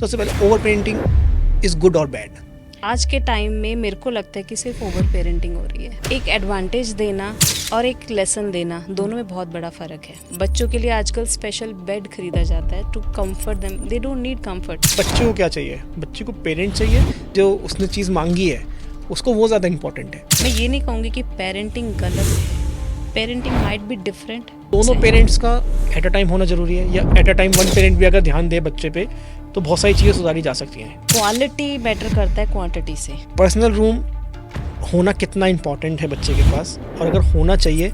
सबसे पहले over parenting is good और बैड? आज के टाइम में मेरे को लगता है कि सिर्फ ओवर पेरेंटिंग हो रही है। एक एडवांटेज देना और एक लेसन देना, दोनों में बहुत बड़ा फर्क है। बच्चों के लिए आजकल स्पेशल बेड खरीदा जाता है to comfort them, they don't need comfort. बच्चे को क्या चाहिए? बच्चे को पेरेंट चाहिए जो उसने चीज़ मांगी है, उसको वो ज़्यादा इंपॉर्टेंट है। मैं ये नहीं कहूँगी कि पेरेंटिंग गलत है, पेरेंटिंग माइट बी डिफरेंट। दोनों पेरेंट्स का एट अ टाइम होना जरूरी है, या at a time one parent भी अगर ध्यान दे बच्चे पे तो बहुत सारी चीज़ें सुधारी जा सकती हैं। क्वालिटी मैटर करता है क्वांटिटी से। पर्सनल रूम होना कितना इम्पोर्टेंट है बच्चे के पास, और अगर होना चाहिए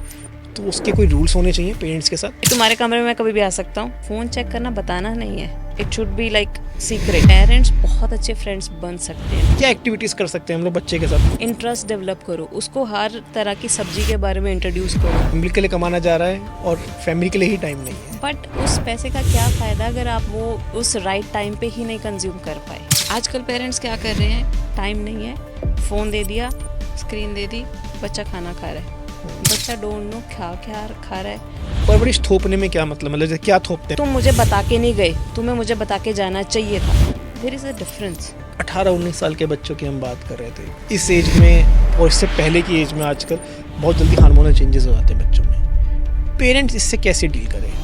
तो उसके कोई रूल्स होने चाहिए पेरेंट्स के साथ। तुम्हारे कमरे में मैं कभी भी आ सकता हूँ, फोन चेक करना बताना नहीं है। It should be like secret. Parents बहुत अच्छे फ्रेंड्स बन सकते हैं। क्या एक्टिविटीज़ कर सकते हैं हम लोग बच्चे के साथ? इंटरेस्ट डेवलप करो, उसको हर तरह की सब्जी के बारे में इंट्रोड्यूस करो। फैमिली के लिए कमाना जा रहा है और फैमिली के लिए ही टाइम नहीं है। बट उस पैसे का क्या फ़ायदा अगर आप वो उस राइट टाइम पे ही नहीं कंज्यूम कर पाए। आजकल पेरेंट्स क्या कर रहे हैं, टाइम नहीं है, फ़ोन दे दिया, स्क्रीन दे दी, बच्चा खाना खा रहा है। बच्चा डोंट नो क्या क्या खा रहा है। परवरिश थोपने में क्या मतलब जैसे क्या थोपते हैं? तुम मुझे बता के नहीं गए, तुम्हें मुझे बता के जाना चाहिए था। There is a difference. 18-19 साल के बच्चों की हम बात कर रहे थे। इस एज में और इससे पहले की एज में आजकल बहुत जल्दी हार्मोनल चेंजेस हो जाते हैं बच्चों में। पेरेंट्स इससे कैसे डील करें?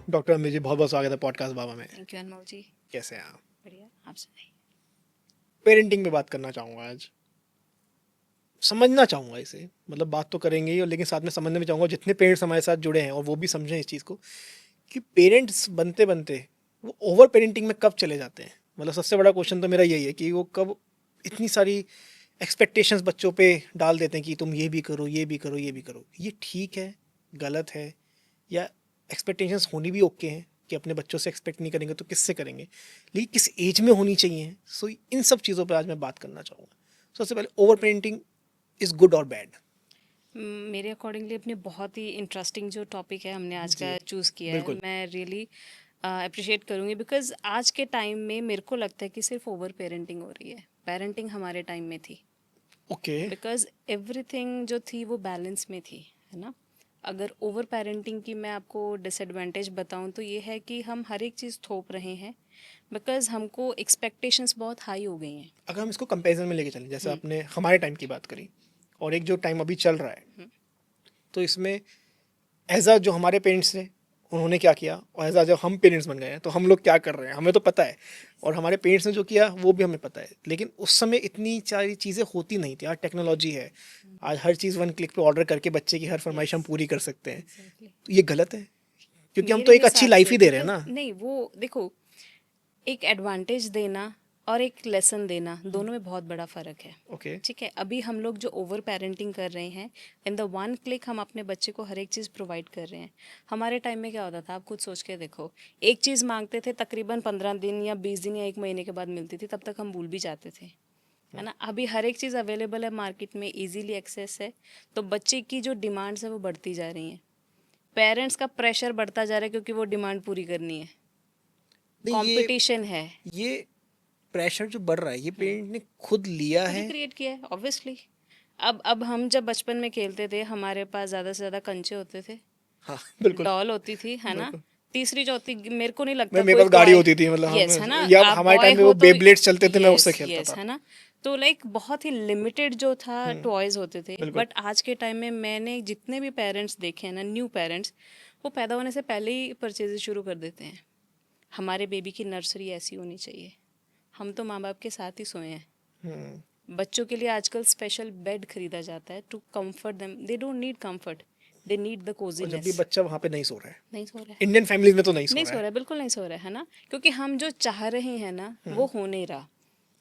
डॉक्टर अमित जी, बहुत बहुत स्वागत है पॉडकास्ट बाबा में। थैंक यू अनमोल जी। कैसे हैं आप? बढ़िया, आप सुनाइए। पेरेंटिंग पे बात करना चाहूँगा आज। समझना चाहूँगा इसे, बात तो करेंगे ही, और लेकिन साथ में समझना भी चाहूँगा जितने पेरेंट्स हमारे साथ जुड़े हैं और वो भी समझें इस चीज़ को कि पेरेंट्स बनते बनते वो ओवर पेरेंटिंग में कब चले जाते हैं। सबसे बड़ा क्वेश्चन तो मेरा यही है कि वो कब इतनी सारी एक्सपेक्टेशंस बच्चों पे डाल देते हैं कि तुम ये भी करो, ये भी करो, ये भी करो। ये ठीक है, गलत है, या एक्सपेक्टेशंस होनी भी ओके हैं कि अपने बच्चों से एक्सपेक्ट नहीं करेंगे तो किससे करेंगे, लेकिन किस एज में होनी चाहिए। सो इन सब चीज़ों पर आज मैं बात करना चाहूँगा। सबसे पहले, ओवर पेरेंटिंग इज़ गुड और बैड? मेरे अकॉर्डिंगली अपने बहुत ही इंटरेस्टिंग जो टॉपिक है हमने आज का चूज़ किया है, बिल्कुल। मैं रियली अप्रिशिएट करूँगी। बिकॉज आज के टाइम में मेरे को लगता है कि सिर्फ ओवर पेरेंटिंग हो रही है। पेरेंटिंग हमारे टाइम में थी, ओके। बिकॉज एवरीथिंग जो थी वो बैलेंस में थी, है ना। अगर ओवर पेरेंटिंग की मैं आपको डिसएडवांटेज बताऊं तो ये है कि हम हर एक चीज़ थोप रहे हैं, बिकॉज हमको एक्सपेक्टेशंस बहुत हाई हो गई हैं। अगर हम इसको कंपैरिजन में लेके चलें, जैसे आपने हमारे टाइम की बात करी और एक जो टाइम अभी चल रहा है, तो इसमें एज अ जो हमारे पेरेंट्स थे उन्होंने क्या किया, और एज अ जब हम पेरेंट्स बन गए हैं तो हम लोग क्या कर रहे हैं हमें तो पता है, और हमारे पेरेंट्स ने जो किया वो भी हमें पता है। लेकिन उस समय इतनी सारी चीज़ें होती नहीं थी। आज टेक्नोलॉजी है, आज हर चीज़ वन क्लिक पे ऑर्डर करके बच्चे की हर फरमाइश हम पूरी कर सकते हैं। Exactly. तो ये गलत है, क्योंकि हम तो मेरे एक अच्छी हिसाब लाइफ से ही दे रहे हैं because ना। नहीं, वो देखो, एक एडवांटेज देना और एक लेसन देना, दोनों में बहुत बड़ा फर्क है। ओके। ठीक है, अभी हम लोग जो ओवर पेरेंटिंग कर रहे हैं, इन द वन क्लिक हम अपने बच्चे को हर एक चीज़ प्रोवाइड कर रहे हैं। हमारे टाइम में क्या होता था, आप खुद सोच के देखो, एक चीज़ मांगते थे तकरीबन 15 दिन या 20 दिन या 1 महीने के बाद मिलती थी, तब तक हम भूल भी जाते थे, है ना। अभी हर एक चीज़ अवेलेबल है मार्केट में, इजीली एक्सेस है, तो बच्चे की जो डिमांड्स है वो बढ़ती जा रही हैं। पेरेंट्स का प्रेशर बढ़ता जा रहा है क्योंकि वो डिमांड पूरी करनी है, नहीं, कंपटीशन है। ये प्रेशर जो बढ़ रहा है ये पेरेंट ने खुद लिया खुद ही है। क्रिएट किया है ऑब्वियसली। अब हम जब बचपन में खेलते थे, हमारे पास ज़्यादा से ज़्यादा कंचे होते थे, हाँ, बिल्कुल। डॉल होती थी, है ना। बिल्कुल। तीसरी जो होती, मेरे को नहीं लगता मैं मेरे कोई पास गाड़ी टॉय। होती थी, यस, है ना, या आप हमारे बॉय टाइम में हो वो तो बेब्लेड्स चलते थे, मैं उससे यस खेलता यस, था। है ना। तो लाइक बहुत ही लिमिटेड जो था टॉयज होते थे। बिल्कुल। बट आज के टाइम में मैंने जितने भी पेरेंट्स देखे हैं ना, न्यू पेरेंट्स, वो पैदा होने से पहले ही परचेज शुरू कर देते हैं। हमारे बेबी की नर्सरी ऐसी होनी चाहिए। हम तो माँ बाप के साथ ही सोए हैं। बच्चों के लिए आजकल स्पेशल बेड खरीदा जाता है to comfort them, they don't need comfort, they need the और जब भी कोजीनेस। बच्चा वहाँ पे नहीं सो रहा है, नहीं सो रहा है, इंडियन फैमिलीज में तो नहीं सो नहीं रहा सो रहा है। है, बिल्कुल नहीं सो रहा है ना, क्योंकि हम जो चाह रहे हैं ना वो हो नहीं रहा।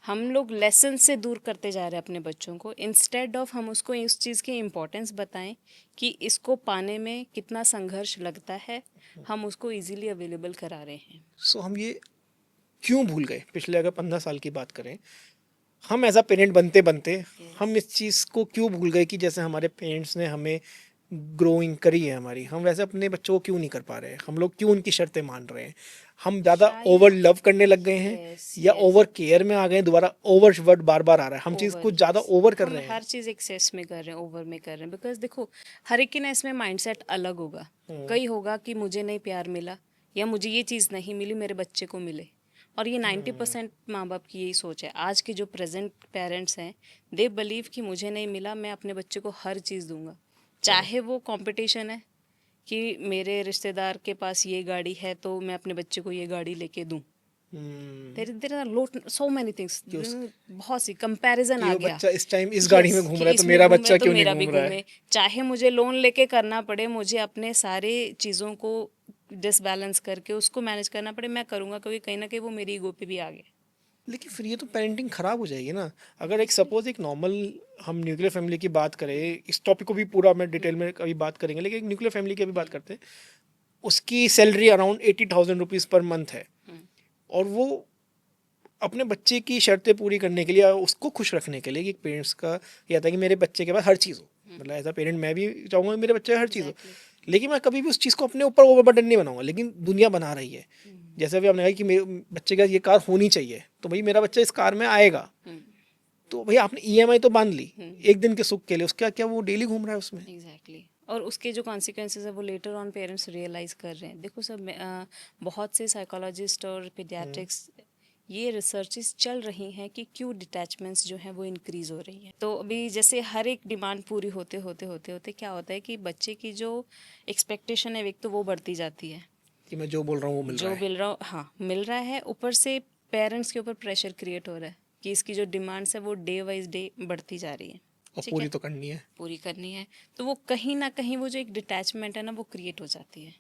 हम लोग लेसन से दूर करते जा रहे हैं अपने बच्चों को। इंस्टेड ऑफ हम उसको इस चीज़ की इम्पोर्टेंस बताएं कि इसको पाने में कितना संघर्ष लगता है, हम उसको इजीली अवेलेबल करा रहे हैं। सो हम ये क्यों भूल गए? पिछले अगर 15 साल की बात करें, हम एज अ पेरेंट बनते बनते हम इस चीज़ को क्यों भूल गए कि जैसे हमारे पेरेंट्स ने हमें ग्रोइंग करी है हमारी, हम वैसे अपने बच्चों को क्यों नहीं कर पा रहे हैं? हम लोग क्यों उनकी शर्तें मान रहे हैं? हम ज़्यादा शायद ओवर लव करने लग गए हैं, यस या यस ओवर केयर में आ गए हैं, दोबारा ओवर वर्ड बार बार आ रहा है, हम चीज़ ओवर कुछ ज़्यादा यस ओवर कर हम रहे हैं। हर चीज़ एक्सेस में कर रहे हैं, ओवर में कर रहे हैं, बिकॉज देखो हर एक की ना इसमें माइंडसेट अलग होगा। कई होगा कि मुझे नहीं प्यार मिला या मुझे ये चीज़ नहीं मिली, मेरे बच्चे को मिले। और ये 90% माँ बाप की यही सोच है। आज के जो प्रेजेंट पेरेंट्स हैं, दे बिलीव कि मुझे नहीं मिला, मैं अपने बच्चे को हर चीज़ दूंगा, चाहे वो कंपटीशन है कि मेरे रिश्तेदार के पास ये गाड़ी है तो मैं अपने बच्चे को ये गाड़ी लेके दूं। Hmm, there are lot so many things, कि उस बहुत सी कंपैरिजन कि आ वो गया। बच्चा इस टाइम इस गाड़ी यस में घूम कि रहा है तो इसमें मेरा घूम रहा है बच्चा तो क्यों नहीं मेरा भी घूम रहा है। घूमे, चाहे मुझे लोन लेके करना पड़े, मुझे अपने सारे चीज़ों को डिसबैलेंस करके उसको मैनेज करना पड़े, मैं करूँगा, क्योंकि कहीं ना कहीं वो मेरी ईगो पे भी आ गया। लेकिन फिर ये तो पेरेंटिंग खराब हो जाएगी ना। अगर एक Obviously। सपोज एक नॉर्मल हम न्यूक्लियर फैमिली की बात करें, इस टॉपिक को भी पूरा मैं डिटेल में कभी बात करेंगे, लेकिन एक न्यूक्लियर फैमिली की अभी बात करते हैं। उसकी salary around 80,000 rupees per month है, और वो अपने बच्चे की शर्तें पूरी करने के लिए या उसको खुश रखने के लिए, कि पेरेंट्स का ये आता है कि मेरे बच्चे के पास हर चीज़ हो, मतलब एज अ पेरेंट मैं भी चाहूँगा कि मेरे बच्चे का हर चीज़ हो, एग्जैक्टली। लेकिन मैं कभी भी उस चीज़ को अपने ऊपर ओवरबर्डन नहीं बनाऊंगा। लेकिन दुनिया बना रही है, जैसे अभी आपने कहा कि मेरे बच्चे का ये कार होनी चाहिए, तो भाई मेरा बच्चा इस कार में आएगा, तो भाई आपने ईएमआई तो बांध ली एक दिन के सुख के लिए, उसका क्या वो डेली घूम रहा है उसमें। एग्जैक्टली। और उसके जो कॉन्सिक्वेंसेज है वो लेटर ऑन पेरेंट्स रियलाइज कर रहे हैं। देखो सब बहुत से साइकोलॉजिस्ट और पीडियाट्रिक्स ये रिसर्चेस चल रही हैं कि क्यों डिटैचमेंट्स जो हैं वो इंक्रीज हो रही हैं। तो अभी जैसे हर एक डिमांड पूरी होते होते होते होते क्या होता है कि बच्चे की जो एक्सपेक्टेशन है एक तो वो बढ़ती जाती है, कि मैं जो बोल रहा हूँ वो मिल रहा जो है। मिल रहा हाँ मिल रहा है, ऊपर से पेरेंट्स के ऊपर प्रेशर क्रिएट हो रहा है कि इसकी जो डिमांड्स है वो डे वाइज डे बढ़ती जा रही है। और ठीक पूरी है, तो करनी है। पूरी करनी है, तो वो कहीं ना कहीं वो जो एक डिटैचमेंट है ना वो क्रिएट हो जाती है।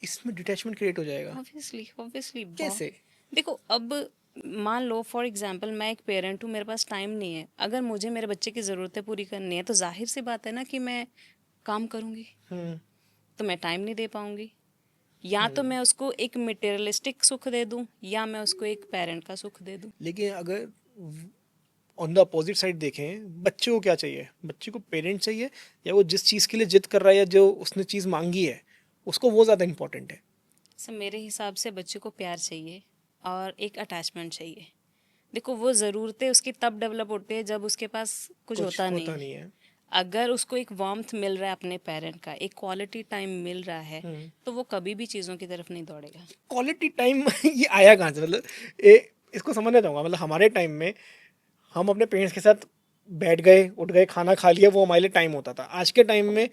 इसमें डिटैचमेंट क्रिएट हो जाएगा ऑब्वियसली ऑब्वियसली बहुत। कैसे? देखो अब मान लो फॉर एग्जांपल मैं एक पेरेंट हूँ, मेरे पास टाइम नहीं है, अगर मुझे मेरे बच्चे की ज़रूरतें पूरी करनी है तो जाहिर सी बात है ना कि मैं काम करूँगी, हम्म। तो मैं टाइम नहीं दे पाऊंगी। या तो मैं उसको एक मटेरियलिस्टिक सुख दे दूं या मैं उसको एक पेरेंट का सुख दे दूं। लेकिन अगर ऑन द अपोजिट साइड देखें, बच्चे को क्या चाहिए? बच्चे को पेरेंट चाहिए, या वो जिस चीज़ के लिए जिद कर रहा है या जो उसने चीज़ मांगी है उसको वो ज़्यादा इंपॉर्टेंट है? सर मेरे हिसाब से बच्चे को प्यार चाहिए और एक अटैचमेंट चाहिए। देखो वो ज़रूरतें उसकी तब डेवलप होती है जब उसके पास कुछ कुछ होता नहीं होता है। नहीं है। अगर उसको एक वार्मथ मिल रहा है अपने पेरेंट का, एक क्वालिटी टाइम मिल रहा है, तो वो कभी भी चीज़ों की तरफ नहीं दौड़ेगा। क्वालिटी टाइम ये आया कहाँ से? मतलब इसको समझना चाहूँगा। मतलब हमारे टाइम में हम अपने पेरेंट्स के साथ बैठ गए, उठ गए, खाना खा लिया, वो हमारे लिए टाइम होता था। आज के टाइम में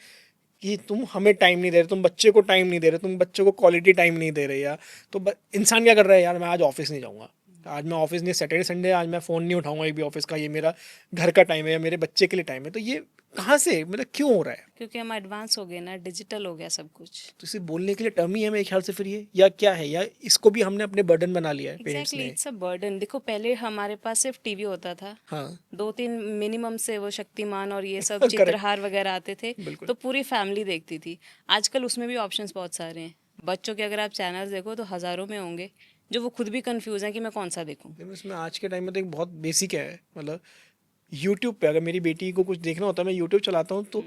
कि तुम हमें टाइम नहीं दे रहे, तुम बच्चे को टाइम नहीं दे रहे, तुम बच्चे को क्वालिटी टाइम नहीं दे रहे, या तो इंसान क्या कर रहा है, यार मैं आज ऑफिस नहीं जाऊँगा, आज मैं ऑफिस नहीं, सैटरडे संडे आज मैं फ़ोन नहीं उठाऊंगा एक भी ऑफिस का, ये मेरा घर का टाइम है या मेरे बच्चे के लिए टाइम है। तो ये कहाँ से, मतलब क्यों हो रहा है? क्योंकि हम एडवांस हो गए ना, डिजिटल हो गया सब कुछ। तो इसे बोलने के लिए टर्म ही है मेरे ख्याल से फिर ये, या क्या है, या इसको भी हमने अपने बर्डन बना लिया है पेरेंट्स एग्जैक्टली ने? It's a burden. देखो पहले हमारे पास सिर्फ टीवी होता था, हाँ। 2-3 मिनिमम से वो शक्तिमान और ये सब करेक्ट। चित्रहार वगैरह आते थे, बिल्कुल। तो पूरी फैमिली देखती थी। आजकल उसमें भी ऑप्शंस बहुत सारे हैं। बच्चों के अगर आप चैनल्स देखो तो हज़ारों में होंगे, जो वो खुद भी कंफ्यूज हैं कि मैं कौन सा देखूं। लेकिन इसमें आज के टाइम में तो एक बहुत बेसिक है, मतलब यूट्यूब पे अगर मेरी बेटी को कुछ देखना होता है, मैं यूट्यूब चलाता हूँ, तो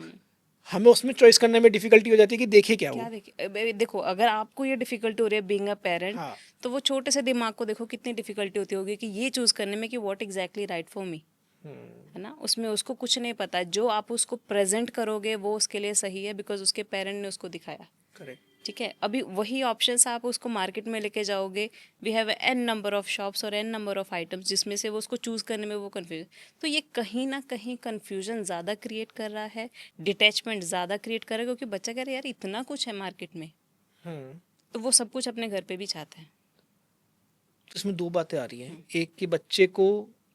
हमें उसमें चॉइस करने में डिफिकल्टी हो जाती है कि देखे क्या क्या वो। देखिए देखो अगर आपको ये डिफिकल्टी हो रही है बीइंग अ पेरेंट, हाँ। तो वो छोटे से दिमाग को देखो कितनी डिफिकल्टी होती होगी कि ये चूज करने में कि what exactly right for me. है ना, उसमें उसको कुछ नहीं पता, जो आप उसको प्रेजेंट करोगे वो उसके लिए सही है बिकॉज उसके पेरेंट ने उसको दिखाया। करेक्ट। ठीक है, अभी वही ऑप्शंस आप उसको मार्केट में लेके जाओगे, we have an number of shops और एन नंबर ऑफ आइटम्स, जिसमें से वो उसको चूज करने में वो कंफ्यूज। तो ये कहीं ना कहीं कंफ्यूजन ज़्यादा क्रिएट कर रहा है, डिटैचमेंट ज़्यादा क्रिएट कर रहा है, क्योंकि बच्चा कह रहा है यार इतना कुछ है मार्केट में, हम्म। तो वो सब कुछ अपने घर पे भी चाहता है। तो इसमें दो बातें आ रही हैं, एक कि बच्चे को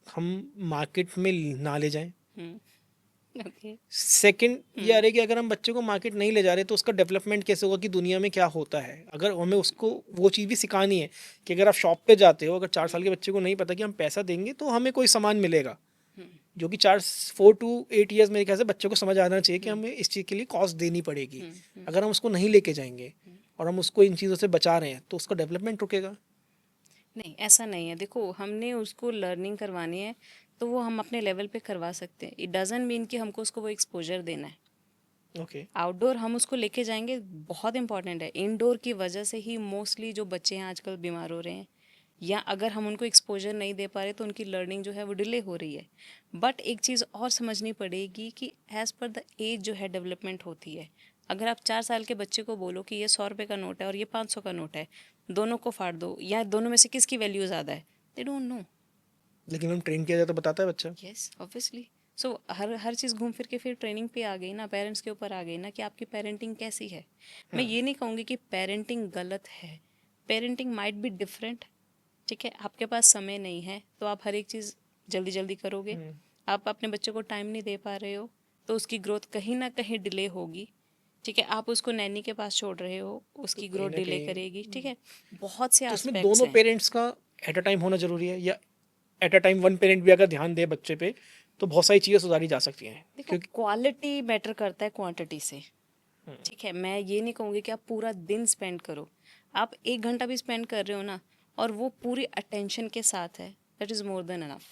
हम मार्केट में ना ले जाएं, ओके। सेकंड ये आ रही है कि अगर हम बच्चे को मार्केट नहीं ले जा रहे तो उसका डेवलपमेंट कैसे होगा, कि दुनिया में क्या होता है। अगर हमें उसको वो चीज़ भी सिखानी है कि अगर आप शॉप पे जाते हो, अगर 4 साल के बच्चे को नहीं पता कि हम पैसा देंगे तो हमें कोई सामान मिलेगा, जो कि 4 to 8 years मेरे ख्याल से बच्चे को समझ आना चाहिए कि हमें इस चीज़ के लिए कॉस्ट देनी पड़ेगी। अगर हम उसको नहीं लेके जाएंगे और हम उसको इन चीज़ों से बचा रहे हैं तो उसका डेवलपमेंट रुकेगा। नहीं ऐसा नहीं है, देखो हमने उसको लर्निंग करवानी है तो वो हम अपने लेवल पे करवा सकते हैं। इट डजंट मीन कि हमको उसको वो एक्सपोजर देना है। ओके। आउटडोर हम उसको लेके जाएंगे, बहुत इंपॉर्टेंट है। इंडोर की वजह से ही मोस्टली जो बच्चे हैं आजकल बीमार हो रहे हैं, या अगर हम उनको एक्सपोजर नहीं दे पा रहे तो उनकी लर्निंग जो है वो डिले हो रही है। बट एक चीज़ और समझनी पड़ेगी कि एज़ पर द एज जो है डेवलपमेंट होती है। अगर आप 4 साल के बच्चे को बोलो कि ये 100 रुपये का नोट है और ये 500 का नोट है, दोनों को फाड़ दो, या दोनों में से किसकी वैल्यू ज़्यादा है, दे डोंट नो। लेकिन हम ट्रेन किया जाए तो बताता है बच्चा। Yes obviously. सो हर चीज़ घूम फिर के फिर ट्रेनिंग पे आ गई ना, पेरेंट्स के ऊपर आ गई ना कि आपकी पेरेंटिंग कैसी है। मैं ये नहीं कहूँगी कि पेरेंटिंग गलत है, पेरेंटिंग माइट बी डिफरेंट। ठीक है, आपके पास समय नहीं है तो आप हर एक चीज़ जल्दी जल्दी करोगे। आप अपने बच्चे को टाइम नहीं दे पा रहे हो तो उसकी ग्रोथ कहीं ना कहीं डिले होगी। ठीक है, आप उसको नैनी के पास छोड़ रहे हो, तो उसकी कहीं ग्रोथ ना डिले कहीं करेगी। ठीक है, बहुत से तो इसमें एस्पेक्ट्स दोनों हैं। पेरेंट्स का एट अ टाइम होना जरूरी है, या at a time one parent भी अगर ध्यान दे बच्चे पे तो बहुत सारी चीज़ें सुधारी जा सकती हैं, देखो, क्योंकि क्वालिटी मैटर करता है क्वांटिटी से। ठीक है, मैं ये नहीं कहूँगी कि आप पूरा दिन स्पेंड करो। आप 1 घंटा भी स्पेंड कर रहे हो ना, और वो पूरी अटेंशन के साथ है, that is more than enough.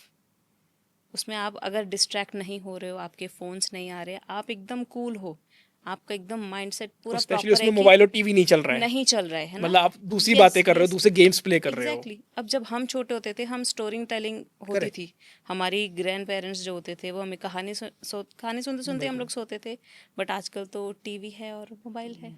उसमें आप अगर डिस्ट्रैक्ट नहीं हो रहे हो, आपके फ़ोन्स नहीं आ रहे, आप एकदम कूल हो, आपका एकदम माइंडसेट और पूरा स्पेशली प्रॉपर है उसमें कि मोबाइल और टीवी नहीं चल रहा है, नहीं चल रहा है ना। मतलब आप दूसरी बातें यस कर रहे हो, यस, दूसरे गेम्स प्ले कर रहे हो। एग्जैक्टली। अब जब हम छोटे होते थे, हम स्टोरी टेलिंग होती करेक्ट। थी। हमारी ग्रैंड पेरेंट्स जो होते थे वो हमें कहानी सुनते सुनते हम बिल्कुल। लोग सोते थे। बट आजकल तो टीवी है और मोबाइल है।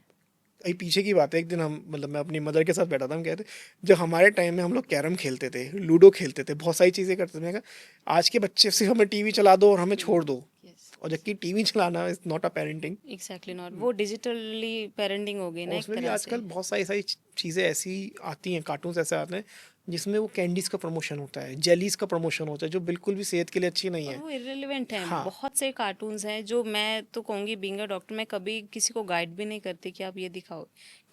अभी पीछे की बात है, एक दिन हम, मतलब मैं अपनी मदर के साथ बैठा था, हम कहते जब हमारे टाइम में हम लोग कैरम खेलते थे, लूडो खेलते थे, बहुत सारी चीज़ें करते थे। मैंने कहा आज के बच्चे सिर्फ हमें टीवी चला दो और हमें छोड़ दो, यस, और जबकि टीवी चलाना is not a parenting. Exactly not, वो डिजिटली पेरेंटिंग हो गई ना और एक उसमें भी तरह से। आजकल बहुत सारी सारी चीज़ें ऐसी आती हैं, कार्टून्स ऐसे आते हैं जिसमें वो कैंडीज़ का प्रमोशन होता है, जेलीज़ का प्रमोशन होता है, जो बिल्कुल भी सेहत के लिए अच्छी नहीं और है। वो इररिलेवेंट हैं। हाँ। बहुत से कार्टून्स हैं जो मैं तो कहूँगी, बीइंग अ डॉक्टर, मैं कभी किसी को गाइड भी नहीं करती कि आप ये दिखाओ।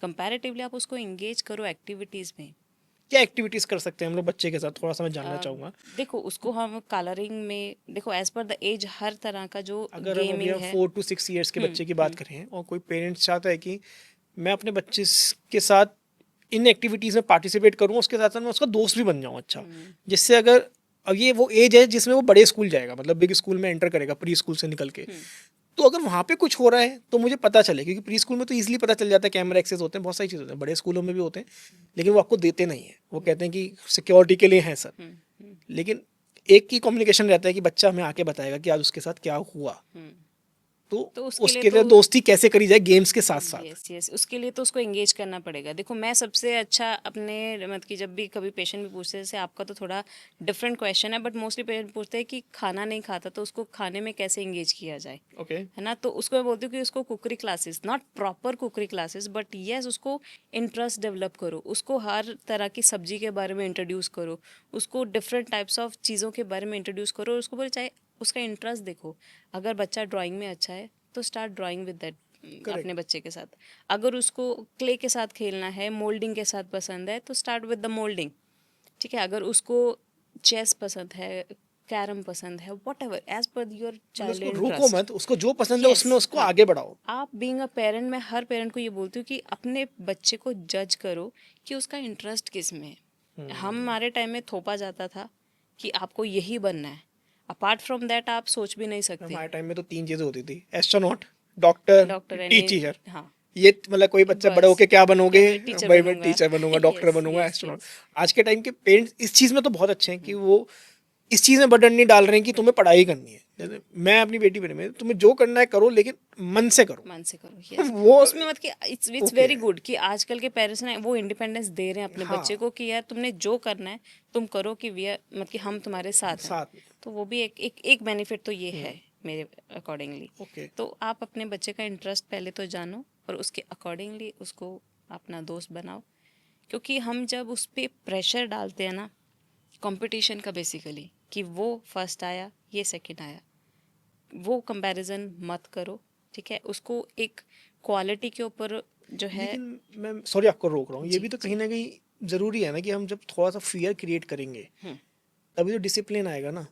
कंपैरेटिवली आप उसको एंगेज करो एक्टिविटीज़ में। क्या एक्टिविटीज़ कर सकते हैं हम लोग बच्चे के साथ, थोड़ा सा मैं जानना अ, चाहूँगा। देखो, उसको हम कलरिंग में, देखो एज पर द एज हर तरह का जो अगर हम अभी गेमिंग हम है। 4 to 6 years के बच्चे की बात करें और कोई पेरेंट्स चाहता है कि मैं अपने बच्चे के साथ इन एक्टिविटीज़ में पार्टिसिपेट करूँ, उसके साथ साथ मैं उसका दोस्त भी बन जाऊँ अच्छा, जिससे अगर, अब ये वो एज है जिसमें वो बड़े स्कूल जाएगा, मतलब बिग स्कूल में एंटर करेगा प्री स्कूल से निकल के, तो अगर वहाँ पे कुछ हो रहा है तो मुझे पता चले, क्योंकि प्री स्कूल में तो ईजिली पता चल जाता है, कैमरा एक्सेस होते हैं, बहुत सारी चीज़ होते हैं, बड़े स्कूलों में भी होते हैं, लेकिन वो आपको देते नहीं है, वो कहते हैं कि सिक्योरिटी के लिए है सर। लेकिन एक की कम्युनिकेशन रहता है कि बच्चा हमें आके बताएगा कि आज उसके साथ क्या हुआ, तो तो उसके लिए उसके लिए तो दोस्ती कैसे करी जाए गेम्स के साथ साथ। यस यस, उसके लिए तो उसको एंगेज करना पड़ेगा। देखो, मैं सबसे अच्छा अपने मतलब कि जब भी कभी पेशेंट भी पूछते हैं, जैसे आपका तो थोड़ा डिफरेंट क्वेश्चन है, बट मोस्टली पेशेंट पूछते हैं कि खाना नहीं खाता तो उसको खाने में कैसे एंगेज किया जाए, ओके। है ना। तो उसको मैं बोलती हूँ कि उसको cookery classes, not proper cookery classes, but yes उसको इंटरेस्ट डेवलप करो, उसको हर तरह की सब्जी के बारे में इंट्रोड्यूस करो, उसको डिफरेंट टाइप्स ऑफ चीज़ों के बारे में इंट्रोड्यूस करो, और उसको बोले चाहे उसका इंटरेस्ट देखो। अगर बच्चा ड्राइंग में अच्छा है तो स्टार्ट ड्राइंग विद दैट अपने करेक्ट। बच्चे के साथ। अगर उसको क्ले के साथ खेलना है, मोल्डिंग के साथ पसंद है, तो स्टार्ट विद द मोल्डिंग। ठीक है, अगर उसको चेस पसंद है, कैरम पसंद है, whatever as per your मतलब चाइल्ड उसको रोको इंटरेस्ट। मत, उसको जो पसंद है यस, उसमें उसको हाँ। आगे बढ़ाओ। आप बीइंग अ पेरेंट, मैं हर पेरेंट को ये बोलती हूँ कि अपने बच्चे को जज करो कि उसका इंटरेस्ट किस में है। हमारे टाइम में थोपा जाता था कि आपको यही बनना है, अपार्ट फ्रॉम दैट आप सोच भी नहीं सकते। हमारे टाइम में तो 3 चीजें होती थी, astronaut, doctor, doctor and teacher. हाँ, ये मतलब कोई बच्चा बड़े बस होके क्या बनोगे, क्या मैं टीचर भाई मैं बनूंगा। टीचर बनूंगा, डॉक्टर यस बनूंगा, यस एस्ट्रोनॉट। यस। आज के टाइम के पेरेंट्स इस चीज में तो बहुत अच्छे हैं कि वो इस चीज में बर्डन नहीं डाल रहे हैं कि तुम्हें पढ़ाई करनी है। जैसे मैं अपनी बेटी पे, में तुम्हें जो करना है करो, लेकिन मन से करो। मन से करो, यस। वो उसमें मत कि इट्स ओके वेरी है। गुड कि आजकल के पेरेंट्स ने वो इंडिपेंडेंस दे रहे हैं अपने हाँ, बच्चे को कि यार तुमने जो करना है तुम करो, कि वी मत कि हम तुम्हारे साथ हैं। साथ में। तो वो भी एक बेनिफिट तो ये है मेरे अकॉर्डिंगली। ओके। तो आप अपने बच्चे का इंटरेस्ट पहले तो जानो, और उसके अकॉर्डिंगली उसको अपना दोस्त बनाओ। क्योंकि हम जब उस पर प्रेशर डालते हैं ना, कंपटीशन का बेसिकली, कि वो फर्स्ट आया ये सेकंड आया, वो कंपैरिजन मत करो। ठीक है, उसको एक क्वालिटी के ऊपर जो है। लेकिन मैं सॉरी आपको रोक रहा हूँ, ये जी भी तो जी। कहीं ना कहीं जरूरी है ना कि हम जब थोड़ा सा फियर क्रिएट करेंगे तभी तो डिसिप्लिन आएगा ना।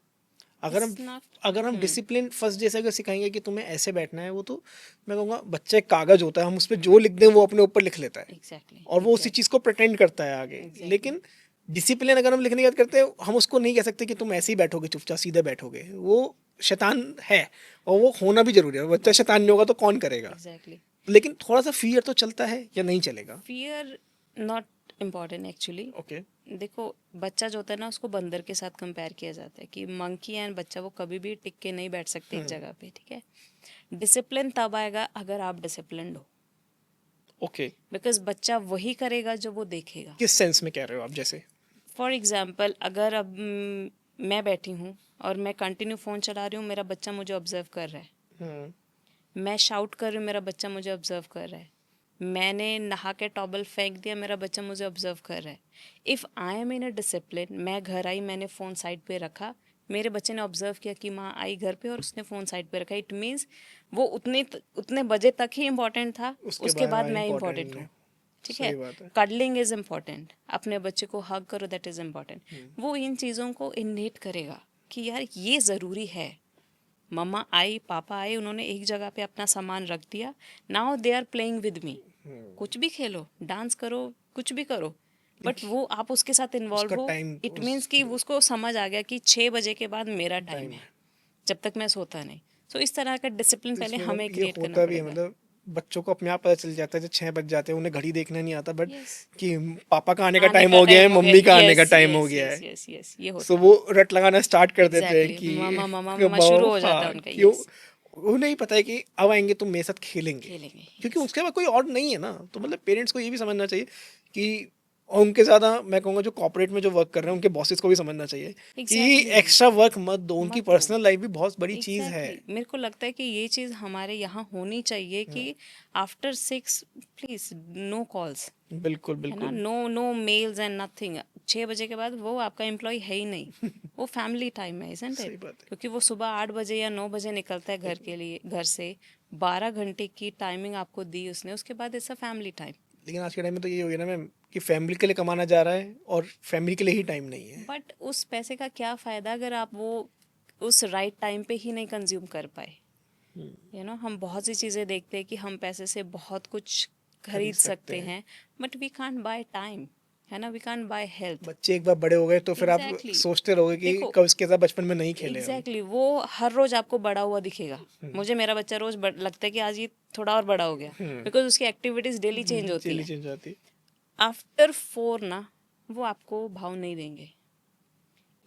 अगर हम इट्स नॉट। अगर हम डिसिप्लिन फर्स्ट जैसे अगर सिखाएंगे कि तुम्हें ऐसे बैठना है, वो तो मैं कहूँगा बच्चा एक कागज होता है, हम उस पर जो लिख दें वो अपने ऊपर लिख लेता है एग्जैक्टली और वो उसी एग्जैक्टली चीज़ को प्रिटेंड करता है आगे। एग्जैक्टली। लेकिन डिसिप्लिन अगर हम लिखने की बात करते हैं, हम उसको नहीं कह सकते कि तुम ऐसे ही बैठोगे चुपचाप सीधे बैठोगे, वो शैतान है और वो होना भी जरूरी है, बच्चा शैतान नहीं होगा तो कौन करेगा। एग्जैक्टली। लेकिन थोड़ा सा फियर तो चलता है या नहीं चलेगा? Fear not important actually. Okay. देखो, बच्चा जो होता है ना, उसको बंदर के साथ कंपेयर किया जाता है कि मंकी एंड बच्चा वो कभी भी टिक के नहीं बैठ सकते एक जगह पे, ठीक है। डिसिप्लिन तब आएगा अगर आप डिसिप्लिन्ड हो, ओके, बिकॉज बच्चा वही करेगा जो वो देखेगा। किस सेंस में कह रहे हो आप? जैसे फॉर एग्जाम्पल, अगर अब मैं बैठी हूँ और मैं कंटिन्यू फ़ोन चला रही हूँ, मेरा बच्चा मुझे ऑब्जर्व कर रहा है। हम्म, मैं शाउट कर रही हूँ, मेरा बच्चा मुझे ऑब्जर्व कर रहा है। मैंने नहा के टॉवल फेंक दिया, मेरा बच्चा मुझे ऑब्जर्व कर रहा है। If I am in a discipline, मैं घर आई, मैंने फ़ोन साइड पे रखा, मेरे बच्चे ने ऑब्जर्व किया कि माँ आई घर पे और उसने फ़ोन साइड पे रखा, इट मीन्स वो उतने बजे तक ही इम्पोर्टेंट था, उसके उसके बाद बाद मैं इम्पोर्टेंट इम्पोर्टेंट नहीं। हूँ। ठीक है। सही बात है। कडलिंग इज़ इम्पॉर्टेंट, अपने बच्चे को हग करो, दैट इज़ इम्पॉर्टेंट। वो इन चीज़ों को इन्नेट करेगा कि यार ये ज़रूरी है। मम्मा आई, पापा आए, उन्होंने एक जगह पे अपना सामान रख दिया, now they are playing with me. कुछ भी खेलो, डांस करो, कुछ भी करो, बट वो आप उसके साथ इन्वॉल्व उसका हो। टाइम, इट मीन्स उस कि उसको समझ आ गया कि 6 बजे के बाद मेरा टाइम टाइम है, है। जब तक मैं सोता नहीं। सो इस तरह का डिसिप्लिन तो पहले इसमें हमें ये क्रिएट करना होता भी है, पड़ेगा। मतलब बच्चों को अपने आप पता चल जाता है जब 6 बज जाते हैं, उन्हें घड़ी देखना नहीं आता, बट यस, कि पापा का आने का आने टाइम का हो गया है, टाइम हो गया। मम्मी का आने का यस टाइम हो यस गया यस है। यस यस, ये सो होता है। वो रट लगाना स्टार्ट कर देते हैं एग्जैक्टली, कि मामा मामा कि मामा शुरू हो जाता है हाँ, उनका। क्यों? यस, उन्हें ही पता है कि अब आएंगे तो मेरे साथ खेलेंगे, खेलेंगे। क्योंकि यस, उसके बाद कोई और नहीं है ना। तो मतलब पेरेंट्स को ये भी समझना चाहिए कि, और उनके ज़्यादा मैं कहूँगा जो कॉर्पोरेट में जो वर्क कर रहे हैं उनके बॉसेस को भी समझना चाहिए कि एग्जैक्टली। एक्स्ट्रा वर्क मत दो, उनकी मत दो। पर्सनल लाइफ भी बहुत बड़ी चीज़ है। एग्जैक्टली, मेरे को लगता है कि ये चीज़ हमारे यहाँ होनी चाहिए कि आफ्टर 6 प्लीज नो कॉल्स, बिल्कुल है ना, बिल्कुल। No no mails and nothing. 6 बजे के बाद वो आपका एम्प्लॉय है ही नहीं, वो फैमिली टाइम है, इजंट इट? सही बात है। क्योंकि वो सुबह 8 बजे या 9 बजे निकलता है घर के लिए, घर से 12 घंटे की टाइमिंग आपको दी उसने, उसके बाद इट्स अ फैमिली टाइम। लेकिन आज के टाइम में तो ये हो गया ना मैम कि फैमिली के लिए कमाना जा रहा है और फैमिली के लिए ही टाइम नहीं है। बट उस पैसे का क्या फ़ायदा अगर आप वो उस राइट टाइम पे ही नहीं कंज्यूम कर पाए। हम बहुत सी चीज़ें देखते हैं कि हम पैसे से बहुत कुछ खरीद खरीद सकते सकते हैं। हैं, but we can't buy time, है ना, वी कांट बाय हेल्थ। बच्चे एक बार बड़े हो गए तो फिर आप एग्जैक्टली। सोचते रहोगे कि देखो, कब इसके साथ बचपन में नहीं खेले हम। एग्जैक्टली वो हर रोज आपको बड़ा हुआ दिखेगा। मुझे मेरा बच्चा रोज लगता है कि आज ये थोड़ा और बड़ा हो गया, बिकॉज उसकी एक्टिविटीज डेली चेंज होती चेली हैं। चेंज आती। आफ्टर 4 ना, वो आपको भाव नहीं देंगे।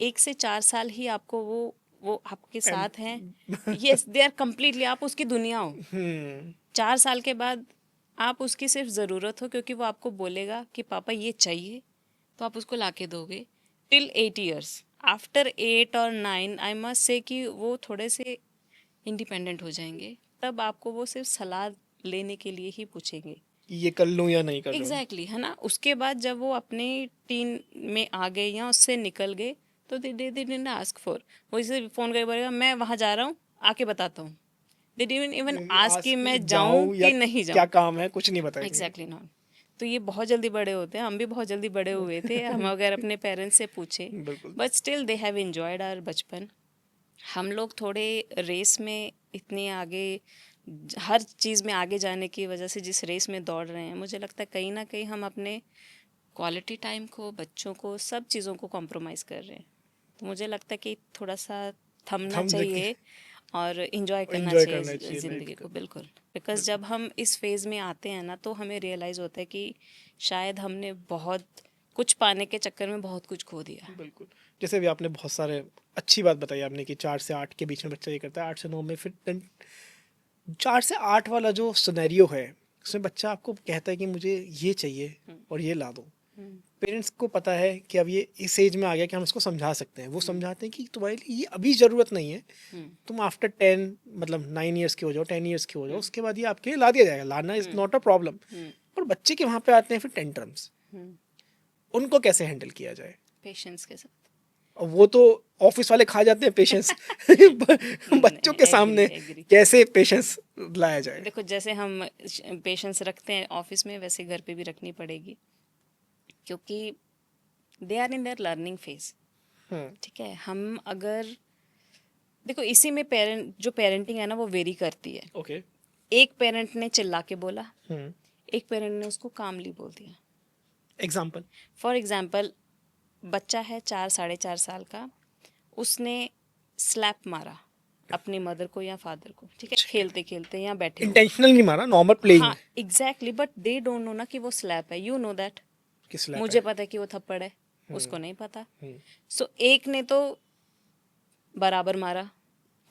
1 से 4 साल ही आपको वो आपके एम साथ हैं। यस, दे आर कम्प्लीटली, आप उसकी दुनिया हो। 4 साल के बाद आप उसकी सिर्फ ज़रूरत हो, क्योंकि वो आपको बोलेगा कि पापा ये चाहिए, तो आप उसको ला के दोगे। टिल 8 ईयर्स, आफ्टर 8 और 9 आई मस्ट से कि वो थोड़े से इंडिपेंडेंट हो जाएंगे, तब आपको वो सिर्फ सलाह लेने के लिए ही पूछेंगे। ये कर लूँ या नहीं कर लूँ। एग्जैक्टली, है ना। उसके बाद जब वो अपने टीन में आ गए या उससे निकल गए, तो दे डिडंट आस्क फॉर, वो इसे फ़ोन करके बोलेगा मैं वहाँ जा रहा हूँ, आके बताता हूँ। दे डिडंट इवन आस्क आज कि मैं जाऊँ जाऊँ या कि नहीं क्या जाऊँ। काम है कुछ नहीं बताएंगे। Exactly not. तो ये बहुत जल्दी बड़े होते हैं, हम भी बहुत जल्दी बड़े हुए थे, हम अगर अपने पेरेंट्स से पूछे, बिल्कुल। But still they have enjoyed our बचपन। हम लोग थोड़े रेस में इतने आगे, हर चीज़ में आगे जाने की वजह से जिस रेस में दौड़ रहे हैं, मुझे लगता है कहीं ना कहीं हम अपने क्वालिटी टाइम को, बच्चों को, सब चीज़ों को कॉम्प्रोमाइज़ कर रहे हैं। तो मुझे लगता है कि थोड़ा सा थमना हम देख चाहिए और इंजॉय करना एंजॉय चाहिए करना चाहिए लाइफ ज़िंदगी को। को, बिल्कुल। बिकॉज जब हम इस फेज़ में आते हैं ना, तो हमें रियलाइज़ होता है कि शायद हमने बहुत कुछ पाने के चक्कर में बहुत कुछ खो दिया। बिल्कुल। जैसे भी आपने बहुत सारे अच्छी बात बताई आपने कि 4 से 8 के बीच में बच्चा ये करता है, 8 से 9 में फिर 4 से 8 वाला जो सिनेरियो है उसमें बच्चा आपको कहता है कि मुझे ये चाहिए और ये ला दो। पेरेंट्स को पता है कि अब ये इस एज में आ गया कि हम उसको समझा सकते हैं, वो समझाते हैं कि तुम्हारे लिए ये अभी ज़रूरत नहीं है, तुम आफ्टर 10 मतलब 9 ईयर्स के हो जाओ, 10 ईयर्स के हो जाओ, उसके बाद ये आपके लिए ला दिया जाएगा, लाना इज़ नॉट अ प्रॉब्लम। पर बच्चे के वहाँ पे आते हैं फिर टेंट्रम्स, उनको कैसे हैंडल किया जाए? पेशेंस के साथ। और वो तो ऑफिस वाले खा जाते हैं पेशेंस, बच्चों के एग्री सामने एग्री। कैसे पेशेंस लाया जाए? देखो, जैसे हम पेशेंस रखते हैं ऑफिस में, वैसे घर पे भी रखनी पड़ेगी, क्योंकि they are in their learning phase. ठीक है, हम अगर देखो, इसी में जो पेरेंटिंग है ना, वो वेरी करती है। ओके। एक पेरेंट ने चिल्ला के बोला, एक पेरेंट ने उसको कामली बोल दिया। एग्जाम्पल। फॉर एग्जाम्पल, बच्चा है 4 साढ़े 4 साल का, उसने स्लैप मारा, अपनी मदर को या फादर को, ठीक है, खेलते खेलते या बैठे हुए। इंटेंशनल नहीं मारा, नॉर्मल प्लेइंग हाँ exactly, but they don't know ना कि वो स्लैप है, यू नो दैट। की स्लैप मुझे है। पता है कि वो थप्पड़ है, उसको नहीं पता। हम्म, सो एक ने तो बराबर मारा,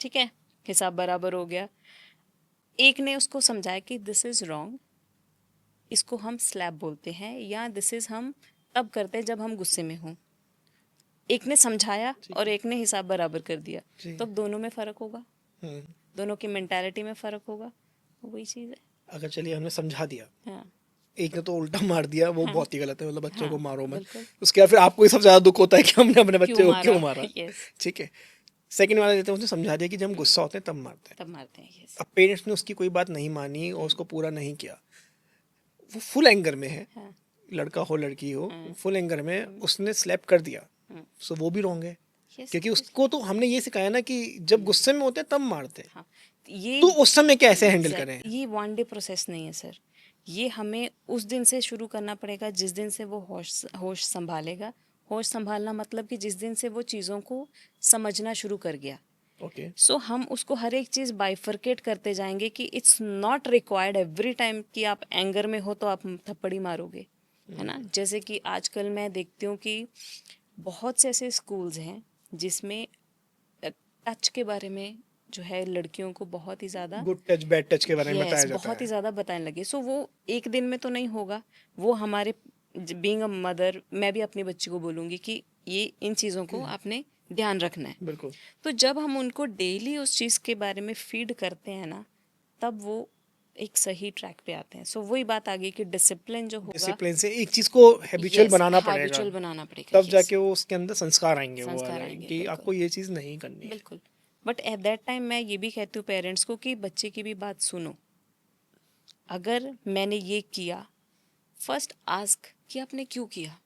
ठीक है, हिसाब बराबर हो गया। एक ने उसको समझाया कि दिस इज रॉन्ग, इसको हम स्लैप बोलते हैं, या दिस इज हम तब करते हैं जब हम गुस्से में हों। एक ने समझाया और एक ने हिसाब बराबर कर दिया, जी। तो अब दोनों में फर्क होगा, हम्म, दोनों की मेंटालिटी में फर्क होगा, वही चीज़ है। अगर चलिए हमने समझा दिया, हाँ एक ने तो उल्टा मार दिया, वो हाँ बहुत ही गलत है, मतलब बच्चों को हाँ मारो मत। बिल्कुल। उसके बाद फिर आपको ही सबसे ज्यादा दुख होता है कि हमने अपने क्यों बच्चे को मारा क्यों मारा। यस, ठीक है, सेकंड वाला देते हैं, उसने समझा दिया कि जब हम गुस्सा होते हैं तब मारते हैं। तब मारते हैं, यस। अब पेरेंट्स ने उसकी कोई बात नहीं मानी और उसको पूरा नहीं किया, वो फुल एंगर में है, हाँ लड़का हो लड़की हो, हाँ फुल एंगर में उसने स्लैप कर दिया, सो वो भी रॉन्ग है। यस। क्योंकि उसको तो हमने ये सिखाया ना कि जब गुस्से में होते हैं तब मारते हैं, हाँ ये तो उस समय कैसे हैंडल करें। ये वन डे प्रोसेस नहीं है सर, ये हमें उस दिन से शुरू करना पड़ेगा जिस दिन से वो होश होश संभालेगा। होश संभालना मतलब कि जिस दिन से वो चीज़ों को समझना शुरू कर गया। ओके, सो हम उसको हर एक चीज़ बाइफरकेट करते जाएंगे कि it's not required every time कि आप एंगर में हो तो आप थप्पड़ी मारोगे, है ना। जैसे कि आजकल मैं देखती हूँ कि बहुत से ऐसे स्कूल्स हैं जिसमें टच के बारे में जो है लड़कियों को बहुत ही ज़्यादा, गुड टच बैड टच के बारे में यस बताया जाता बहुत ही है। ज़्यादा बताने लगे। सो वो एक दिन में तो नहीं होगा, वो हमारे बीइंग अ मदर मैं भी अपनी बच्ची को बोलूँगी कि ये इन चीज़ों को आपने ध्यान रखना है। बिल्कुल, तो जब हम उनको डेली उस चीज़ के बारे में फीड करते हैं ना, तब वो एक सही ट्रैक पे आते हैं। सो वही बात आ गई कि डिसिप्लिन जो होगा, डिसिप्लिन से एक चीज को हैबिचुअल यस बनाना पड़ेगा, हैबिचुअल बनाना पड़ेगा, तब यस जाके वो उसके अंदर संस्कार आएंगे, वो आ संस्कार जाएंगे आएंगे, कि बिल्कुल आपको ये चीज नहीं करनी है। बिल्कुल। बट एट दैट टाइम मैं ये भी कहती हूँ पेरेंट्स को कि बच्चे की भी बात सुनो। अगर मैंने ये किया, फर्स्ट आस्क कि आपने क्यों किया,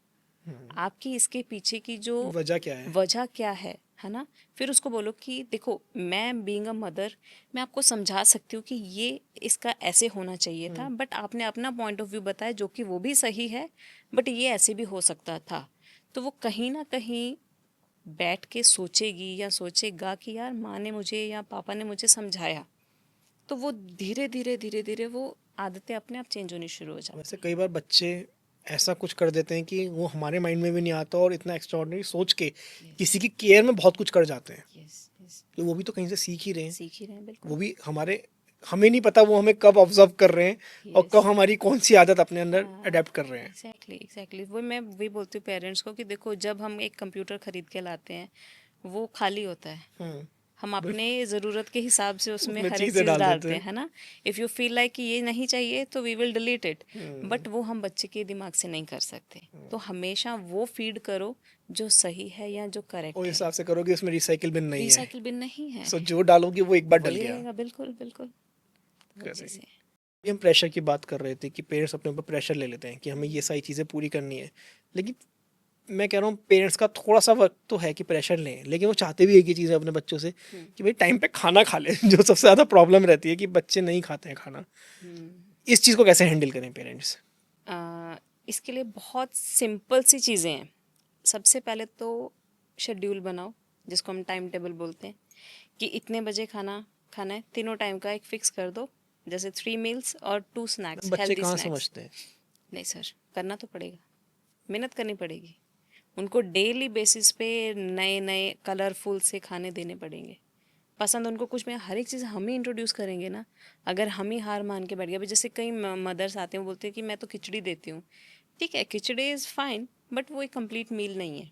आपकी इसके पीछे की जो वजह क्या है। वजह क्या है ना। फिर उसको बोलो कि देखो मैं बीइंग अ मदर मैं आपको समझा सकती हूँ कि ये इसका ऐसे होना चाहिए था, बट आपने अपना पॉइंट ऑफ व्यू बताया जो कि वो भी सही है, बट ये ऐसे भी हो सकता था। तो वो कहीं ना कहीं बैठ के सोचेगी या सोचेगा कि यार माँ ने मुझे या पापा ने मुझे समझाया, तो वो धीरे धीरे वो आदतें अपने आप चेंज होनी शुरू हो जाती वैसे कई बार बच्चे ऐसा कुछ कर देते हैं कि वो हमारे माइंड में भी नहीं आता, और इतना एक्स्ट्राऑर्डिनरी सोच के हैं। किसी की केयर में बहुत कुछ कर जाते हैं, यस यस, तो वो भी तो कहीं से सीख ही रहे हैं। सीख ही रहे हैं वो बिल्कुल। भी हमारे, हमें नहीं पता वो हमें कब ऑब्जर्व कर रहे हैं और यस कब हमारी कौन सी आदत अपने अंदर हाँ अडेप्ट कर रहे हैं। एग्जैक्टली एग्जैक्टली, वो मैं वही बोलती हूँ पेरेंट्स को कि देखो जब हम एक कंप्यूटर खरीद के लाते हैं वो खाली होता है, हम्म, हम अपने ज़रूरत के हिसाब से उसमें उसमें हर एक चीजें चीज़ डाल देते डालते हैं, हैं। है ना। इफ़ यू फील लाइक कि ये नहीं चाहिए तो we will delete it, but वो हम बच्चे के दिमाग से नहीं कर सकते। तो हमेशा वो फीड करो जो सही है या जो उस करेक्ट है। हिसाब से करोगे, उसमें रिसाइकिल बिन नहीं है, रिसाइकिल बिन नहीं है, सो जो डालोगे वो एक बार डल वही गया। रहेगा, बिल्कुल बिल्कुल कैसे वजह से। ये हम प्रेशर की बात कर रहे थे कि पेरेंट्स अपने ऊपर प्रेशर ले लेते हैं कि हमें ये सारी चीज़ें पूरी करनी है, लेकिन मैं कह रहा हूँ पेरेंट्स का थोड़ा सा वक्त तो है कि प्रेशर लें, लेकिन वो चाहते भी एक ही चीज़ है अपने बच्चों से कि भाई टाइम पे खाना खा ले जो सबसे ज़्यादा प्रॉब्लम रहती है कि बच्चे नहीं खाते हैं खाना। इस चीज़ को कैसे हैंडल करें पेरेंट्स। इसके लिए बहुत सिंपल सी चीज़ें हैं। सबसे पहले तो शेड्यूल बनाओ, जिसको हम टाइम टेबल बोलते हैं, कि इतने बजे खाना खाना है, तीनों टाइम का एक फिक्स कर दो, जैसे 3 मील्स और 2 स्नैक्स, बच्चे हेल्दी कहाँ स्नैक्स। समझते हैं। नहीं सर, करना तो पड़ेगा, मेहनत करनी पड़ेगी। उनको डेली बेसिस पे नए नए कलरफुल से खाने देने पड़ेंगे। पसंद उनको कुछ में हर एक चीज़ हम ही इंट्रोड्यूस करेंगे ना। अगर हम ही हार मान के बैठ गए, अभी जैसे कई मदर्स आते हैं वो बोलते हैं कि मैं तो खिचड़ी देती हूँ, ठीक है खिचड़ी इज़ फाइन, बट वो एक कंप्लीट मील नहीं है।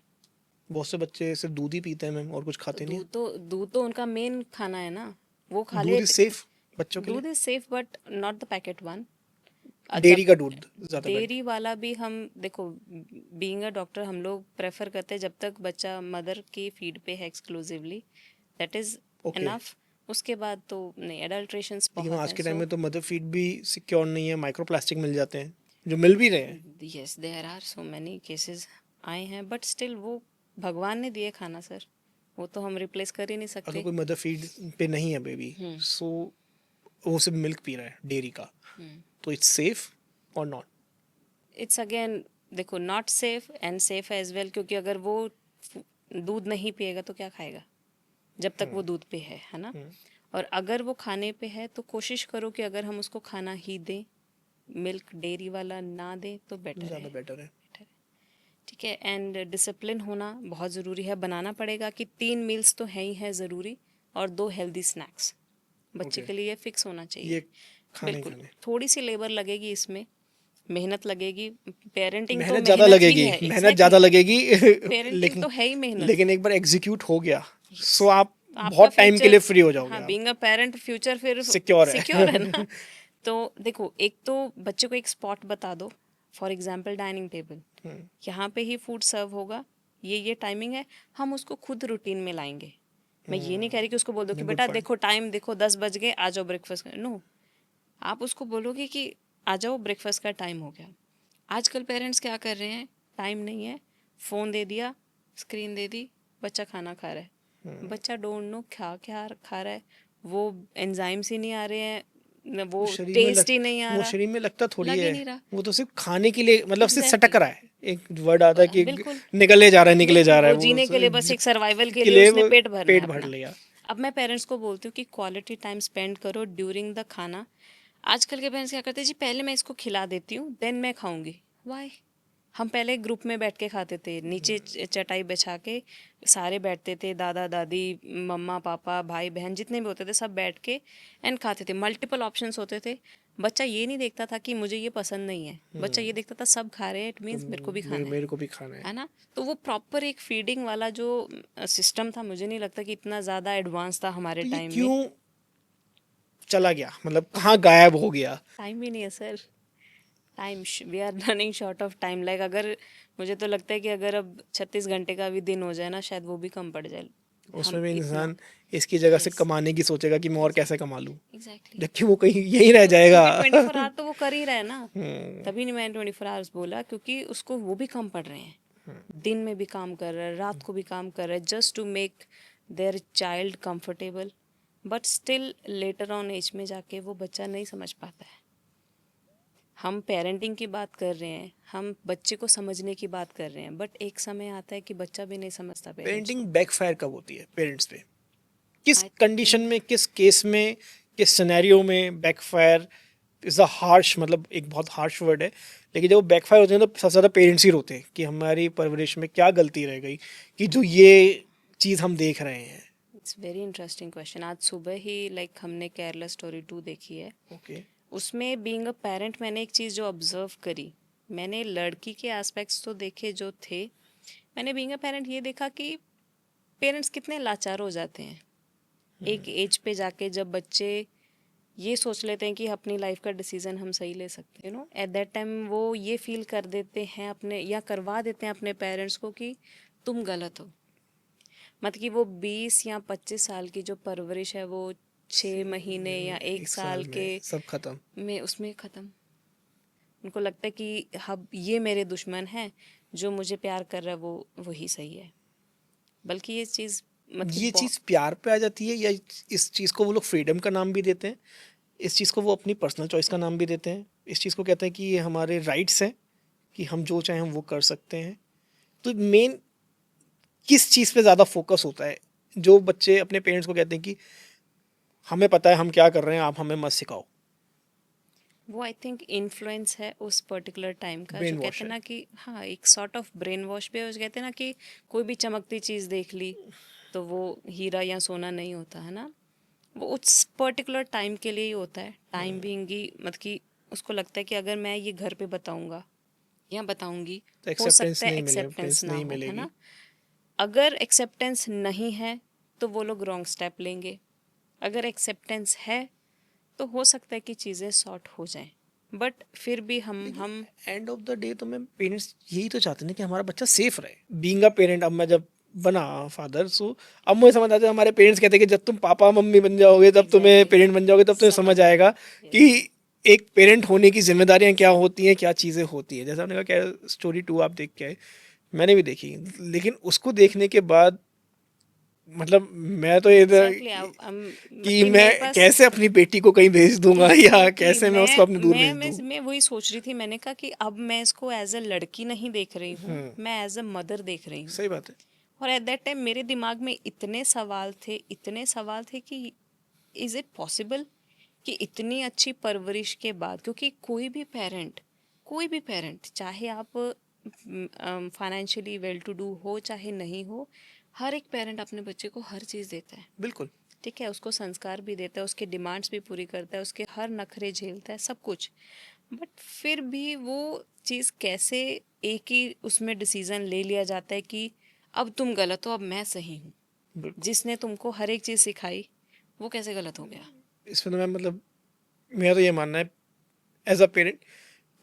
बहुत से बच्चे सिर्फ दूध ही पीते हैं मैम, और कुछ तो खाते नहीं दूध तो उनका मेन खाना है ना, वो है। खा दूध ले। इज सेफ बच्चों के लिए। दूध is safe but not the packet one. जब डेयरी का दूध ज़्यादा बेटर। डेयरी वाला भी हम देखो, बीइंग अ डॉक्टर हम लोग प्रेफर करते हैं जब तक बच्चा मदर की फीड पे है exclusively, that is okay, enough. उसके बाद तो नहीं, एडल्ट्रेशंस लेकिन बहुत आज हैं। के टाइम सो में तो मदर फीड भी सिक्योर नहीं है, माइक्रो प्लास्टिक मिल जाते हैं जो मिल भी रहे हैं। Yes there are so many cases आए हैं, बट स्टिल वो भगवान ने दिए खाना सर, वो तो हम रिप्लेस कर ही नहीं अगर सकते। कोई मदर फीड पे नहीं है बेबी, सो वो सिर्फ मिल्क पी रहा है डेयरी का, तो इट्स सेफ और नॉट। इट्स अगेन देखो not safe and safe as well, क्योंकि अगर वो दूध नहीं पिएगा तो क्या खाएगा, जब तक वो दूध पे है ना। और अगर वो खाने पे है तो कोशिश करो कि अगर हम उसको खाना ही दें, मिल्क डेयरी वाला ना दें तो बेटर ज़्यादा है। बेटर है। ठीक है। एंड डिसिप्लिन होना बहुत ज़रूरी है। बनाना पड़ेगा कि 3 मील्स तो है ही है ज़रूरी, और 2 हेल्दी स्नैक्स बच्चे ओके, के लिए फिक्स होना चाहिए। ये खाने बिल्कुल। खाने थोड़ी सी लेबर लगेगी इसमें, मेहनत लगेगी। पेरेंटिंग तो मेहनत ज़्यादा मेहनत ही लगेगी, है। मेहनत ज़्यादा एग्जैक्टली, लगेगी पेरेंटिंग लेकिन तो है ही मेहनत। लेकिन एक बार एग्जीक्यूट हो गया Yes. सो आप आपका बहुत टाइम के लिए फ्यूचर, फ्री हो जाओगे, हाँ, आप बीइंग अ पेरेंट फ्यूचर फिर सिक्योर सिक्योर है है। ना। तो देखो, एक तो बच्चे को एक स्पॉट बता दो, फॉर एग्जाम्पल डाइनिंग टेबल, यहाँ पे ही फूड सर्व होगा, ये टाइमिंग है, हम उसको खुद रूटीन में लाएंगे। मैं ये नहीं कह रही कि उसको बोल दो कि गुड बेटा पॉइंट। देखो टाइम देखो 10 बज गए, आ जाओ ब्रेकफास्ट। नो, आप उसको बोलोगे कि आ जाओ ब्रेकफास्ट का टाइम हो गया। आजकल पेरेंट्स क्या कर रहे हैं, टाइम नहीं है, फ़ोन दे दिया, स्क्रीन दे दी, बच्चा खाना खा रहा है। बच्चा डोंट नो क्या क्या खा रहा है, वो एंजाइम्स ही नहीं आ रहे हैं, वो टेस्ट ही नहीं आ वो रहा, शरीर में लगता थोड़ी लग ही है, नहीं रहा। वो तो सिर्फ खाने के लिए, मतलब सिर्फ एग्जैक्टली सटक रहा है। एक वर्ड आता है कि बिल्कुल निकले जा रहा है, निकले बिल्कुल, जा रहा वो है, वो जीने के लिए बस एक सर्वाइवल के के लिए लिए उसने वो पेट भरना है पेट भर अपना। लिया। अब मैं पेरेंट्स को बोलती हूँ कि क्वालिटी टाइम स्पेंड करो ड्यूरिंग द खाना। आजकल के पेरेंट्स क्या करते हैं, जी पहले मैं इसको खिला देती हूँ देन मैं खाऊंगी। वाई? हम पहले ग्रुप में बैठ के खाते थे, नीचे चटाई बिछा के सारे बैठते थे, दादा दादी, मम्मा पापा, भाई बहन, जितने भी होते थे सब बैठ के एंड खाते थे। मल्टीपल ऑप्शंस होते थे। बच्चा ये नहीं देखता था कि मुझे ये पसंद नहीं है, बच्चा ये देखता था सब खा रहे हैं, इट तो मीन्स मेरे को भी मेरे खाना मेरे को भी खाना है ना। तो वो प्रॉपर एक फीडिंग वाला जो सिस्टम था, मुझे नहीं लगता कि इतना ज़्यादा एडवांस था हमारे तो ये टाइम में। क्यों चला गया, मतलब कहाँ गायब हो गया? टाइम ही नहीं है sir. Time, we are running short of time. Like अगर, मुझे तो लगता है कि अगर अब 36 घंटे का भी दिन हो जाए ना, शायद वो भी कम पड़ जाए। हम उसमें भी इतना, इंसान इसकी जगह से यस, कमाने की सोचेगा कि मैं और कैसे एग्जैक्टली कमा लूं, एग्जैक्टली। जबकि वो कहीं यहीं रह जाएगा। क्योंकि 24 आवर तो वो कर ही रहा है ना। तभी नहीं मैंने 24 आवर्स बोला, क्योंकि उसको वो भी कम पड़ रहे हैं। दिन में भी काम कर रहा है, रात को भी काम कर रहा है, just to make their child comfortable. But still later on age में जाके वो बच्चा नहीं समझ पाता है। हम पेरेंटिंग की बात कर रहे हैं, हम बच्चे को समझने की बात कर रहे हैं, बट एक समय आता है कि बच्चा भी नहीं समझता पेरेंट्स पेरेंटिंग को। बैकफायर कब होती है पेरेंट्स पे? किस आई कंडीशन थिंक में, किस केस में, किस सिनेरियो में बैकफायर इज अ हार्श, मतलब एक बहुत हार्श वर्ड है, लेकिन जब वो बैकफायर होते हैं तो सबसे ज़्यादा पेरेंट्स ही रोते हैं कि हमारी परवरिश में क्या गलती रह गई कि जो ये चीज़ हम देख रहे हैं। It's very interesting question. आज सुबह ही लाइक हमने केरला स्टोरी 2 देखी है। ओके। उसमें बीइंग अ पेरेंट मैंने एक चीज़ जो ऑब्जर्व करी, मैंने लड़की के एस्पेक्ट्स तो देखे जो थे, मैंने बीइंग अ पेरेंट ये देखा कि पेरेंट्स कितने लाचार हो जाते हैं एक एज पे जाके, जब बच्चे ये सोच लेते हैं कि अपनी लाइफ का डिसीजन हम सही ले सकते हैं। एट दैट टाइम वो ये फील कर देते हैं अपने, या करवा देते हैं अपने पेरेंट्स को कि तुम गलत हो। मतलब कि वो 20 या 25 साल की जो परवरिश है वो 6 महीने या एक एक साल साल के में सब खत्म। में उसमें ख़त्म। उनको लगता है कि अब ये मेरे दुश्मन हैं, जो मुझे प्यार कर रहा है वो वही सही है। बल्कि ये चीज़ मतलब कि ये चीज़ प्यार पे आ जाती है, या इस चीज़ को वो लोग फ्रीडम का नाम भी देते हैं, इस चीज़ को वो अपनी पर्सनल चॉइस का नाम भी देते हैं, इस चीज़ को कहते हैं कि ये हमारे राइट्स हैं कि हम जो चाहें हम वो कर सकते हैं। तो मेन किस चीज़ पे ज़्यादा फोकस होता है, जो बच्चे अपने पेरेंट्स को कहते हैं कि हमें पता है हम क्या कर रहे हैं, आप हमें मत सिखाओ? वो आई थिंक इन्फ्लुएंस है उस पर्टिकुलर टाइम का, जो ब्रेन कहते वॉश हैं है। ना कि हाँ, एक सॉर्ट ऑफ ब्रेन वॉश भी है। जो कहते हैं ना कि कोई भी चमकती चीज़ देख ली तो वो हीरा या सोना नहीं होता है ना। वो उस पर्टिकुलर टाइम के लिए ही होता है। टाइम बीइंग ही मतलब कि उसको लगता है कि अगर मैं ये घर पे बताऊंगा या बताऊंगी, तो हो एक्सेप्टेंस सकता है नहीं मिले, एक्सेप्टेंस एक्सेप्टेंस ना नहीं हो, है मिलेगी। ना। अगर एक्सेप्टेंस नहीं है तो वो लोग रॉन्ग स्टेप लेंगे। अगर एक्सेप्टेंस है तो हो सकता है कि चीज़ें सॉर्ट हो जाएं। बट फिर भी लेकिन हम एंड ऑफ द डे तो मैं पेरेंट्स यही तो चाहते हैं ना कि हमारा बच्चा सेफ रहे। बीइंग अ पेरेंट, अब मैं जब बना फादर, सो अब मुझे समझ आता है, हमारे पेरेंट्स कहते हैं कि जब तुम पापा मम्मी बन जाओगे, जब तुम्हें एग्जैक्टली पेरेंट बन जाओगे, तब तुम्हें समझ आएगा कि एक पेरेंट होने की जिम्मेदारियां क्या होती हैं, क्या चीज़ें होती हैं। जैसे आपने कहा क्या स्टोरी 2 आप देख के आए, मैंने भी देखी, लेकिन उसको देखने के बाद मतलब मैं तो ये था एग्जैक्टली मतलब कि कि मैं मेरे पास कैसे अपनी बेटी को कहीं भेज दूंगा या एग्जैक्टली कैसे मैं उसको अपने दूर भेज दूँ। मैं वही सोच रही थी। मैंने कहा कि अब मैं इसको एज अ लड़की नहीं देख रही हूँ, मैं एज अ मदर देख रही हूँ। सही बात है। और एट दैट टाइम मेरे दिमाग में इतने सवाल थे कि इज़ इट पॉसिबल कि इतनी अच्छी परवरिश के बाद, क्योंकि कोई भी पेरेंट चाहे आप फाइनेंशियली वेल टू डू हो चाहे नहीं हो, हर एक पेरेंट अपने बच्चे को हर चीज़ देता है, बिल्कुल। ठीक है, उसको संस्कार भी देता है, उसके डिमांड्स भी पूरी करता है, उसके हर नखरे झेलता है, सब कुछ। बट फिर भी वो चीज़ कैसे एक ही उसमें डिसीजन ले लिया जाता है कि अब तुम गलत हो, अब मैं सही हूँ। बिल्कुल। जिसने तुमको हर एक चीज़ सिखाई वो कैसे गलत हो गया? इसमें तो मैं मतलब मेरा तो ये मानना है एज अ पेरेंट,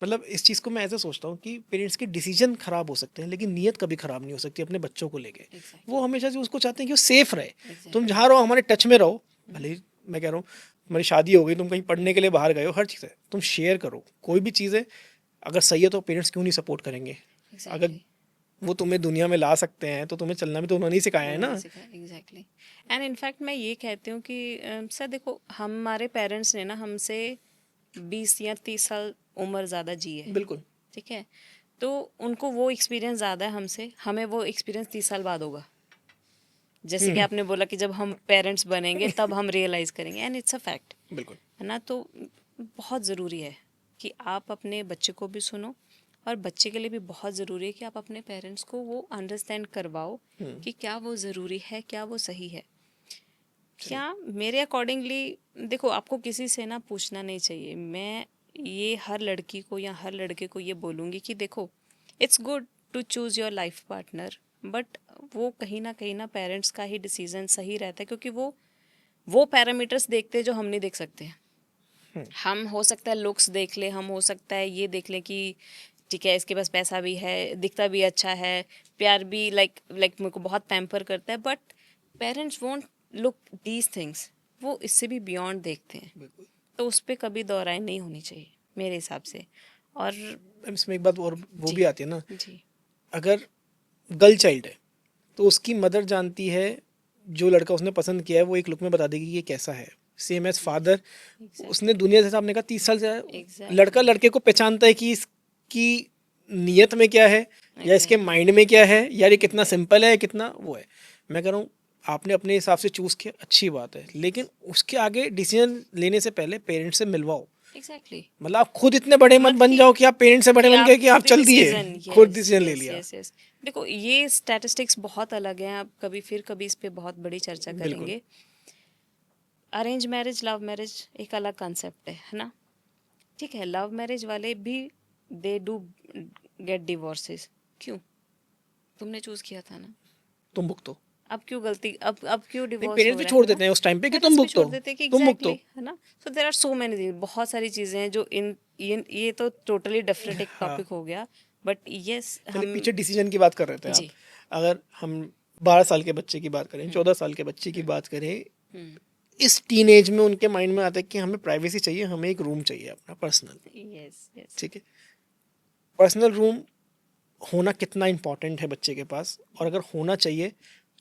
मतलब इस चीज़ को मैं ऐसे सोचता हूँ कि पेरेंट्स के डिसीजन खराब हो सकते हैं लेकिन नीयत कभी खराब नहीं हो सकती अपने बच्चों को लेके। एग्जैक्टली, वो हमेशा से उसको चाहते हैं कि वो सेफ रहे। तुम एग्जैक्टली। जहाँ रहो हमारे टच में रहो। भले ही मैं कह रहा हूँ तुम्हारी शादी हो गई, तुम कहीं पढ़ने के लिए बाहर गए हो, हर चीज़ है तुम शेयर करो, कोई भी चीज़ है अगर सही है तो पेरेंट्स क्यों नहीं सपोर्ट करेंगे। अगर एग्जैक्टली, वो तुम्हें दुनिया में ला सकते हैं तो तुम्हें चलना भी तो उन्होंने ही सिखाया है उन्होंने ना। सिखाया, एग्जैक्टली। एंड इनफैक्ट मैं ये कहती हूँ कि सर देखो, हमारे पेरेंट्स ने ना हमसे 20 या 30 साल उम्र ज़्यादा जी है, बिल्कुल। ठीक है, तो उनको वो एक्सपीरियंस ज़्यादा है हमसे, हमें वो एक्सपीरियंस 30 साल बाद होगा। जैसे कि हम्म। आपने बोला कि जब हम पेरेंट्स बनेंगे तब हम रियलाइज़ करेंगे, एंड इट्स अ फैक्ट, बिल्कुल। है ना। तो बहुत ज़रूरी है कि आप अपने बच्चे को भी सुनो, और बच्चे के लिए भी बहुत ज़रूरी है कि आप अपने पेरेंट्स को वो अंडरस्टैंड करवाओ कि क्या वो ज़रूरी है, क्या वो सही है। क्या मेरे अकॉर्डिंगली, देखो आपको किसी से ना पूछना नहीं चाहिए। मैं ये हर लड़की को या हर लड़के को ये बोलूँगी कि देखो, it's good to choose your life partner, but वो कहीं ना पेरेंट्स का ही डिसीजन सही रहता है, क्योंकि वो पैरामीटर्स देखते हैं जो हम नहीं देख सकते हैं। हम हो सकता है लुक्स देख ले, हम हो सकता है ये देख लें कि ठीक है इसके पास पैसा भी है, दिखता भी अच्छा है, प्यार भी लाइक मेरे को बहुत पैम्पर करता है, but parents won't look these things, वो इससे भी बियॉन्ड देखते हैं। बिल्कुल। तो उस पर कभी दो राय नहीं होनी चाहिए मेरे हिसाब से। और मैम इसमें एक बात और वो जी, भी आती है ना, जी, अगर गर्ल चाइल्ड है तो उसकी मदर जानती है जो लड़का उसने पसंद किया है वो एक लुक में बता देगी कि ये कैसा है। सेम एज फादर, उसने एग्जैक्टली, दुनिया से आपने कहा 30 साल से लड़का एग्जैक्टली, लड़के को पहचानता है कि इसकी नीयत में क्या है या इसके एग्जैक्टली, माइंड में क्या है, यार ये कितना सिंपल है कितना वो है। मैं कह रहा हूँ आपने अपने हिसाब से चूज़ किया अच्छी बात है, लेकिन उसके आगे डिसीजन लेने से पहले पेरेंट्स से मिलवाओ। एग्जैक्टली। मतलब आप खुद इतने बड़े मत मत बन कि जाओ कि आप पेरेंट्स से बड़े कि बन आप गए कि आप खुद ही चल दिए, डिसीजन, खुद यस डिसीजन ले यस लिया। Yes yes. देखो ये स्टैटिस्टिक्स बहुत अलग हैं, आप कभी इस पे बहुत बड़ी चर्चा बिल्कुल। करेंगे। अरेंज मैरिज, लव मैरिज एक अलग कंसेप्ट है ना। ठीक है, लव मैरिज वाले भी दे डू गेट डिवोर्सेस। क्यों? तुमने चूज किया था ना। तुम भुगतो। अब क्यों गलती, अब क्यों नहीं, डिवोर्स पेरेंट्स हो भी रहा छोड़ है ना। देते हैं उस टाइम पे कि तुम पेरेंट्स भी भुगतो, छोड़ देते हैं कि तुम भुगतो। एग्जैक्टली, है ना। सो देर आर सो मैनी, बहुत सारी चीजें हैं जो इन ये तो टोटली डिफरेंट एक हाँ। टॉपिक हो गया। बट यस चलिए हम, पीछे डिसीजन की बात कर रहे थे आप। जी, अगर हम 12 साल के बच्चे की बात करें, हम्म, 14 साल के बच्चे की हम्म, बात करें, हम्म, इस टीनेज में उनके माइंड में आता है कि हमें प्राइवेसी चाहिए, हमें एक रूम चाहिए अपना पर्सनल। यस यस, ठीक है। पर्सनल रूम होना कितना इंपॉर्टेंट है बच्चे के पास, और अगर होना चाहिए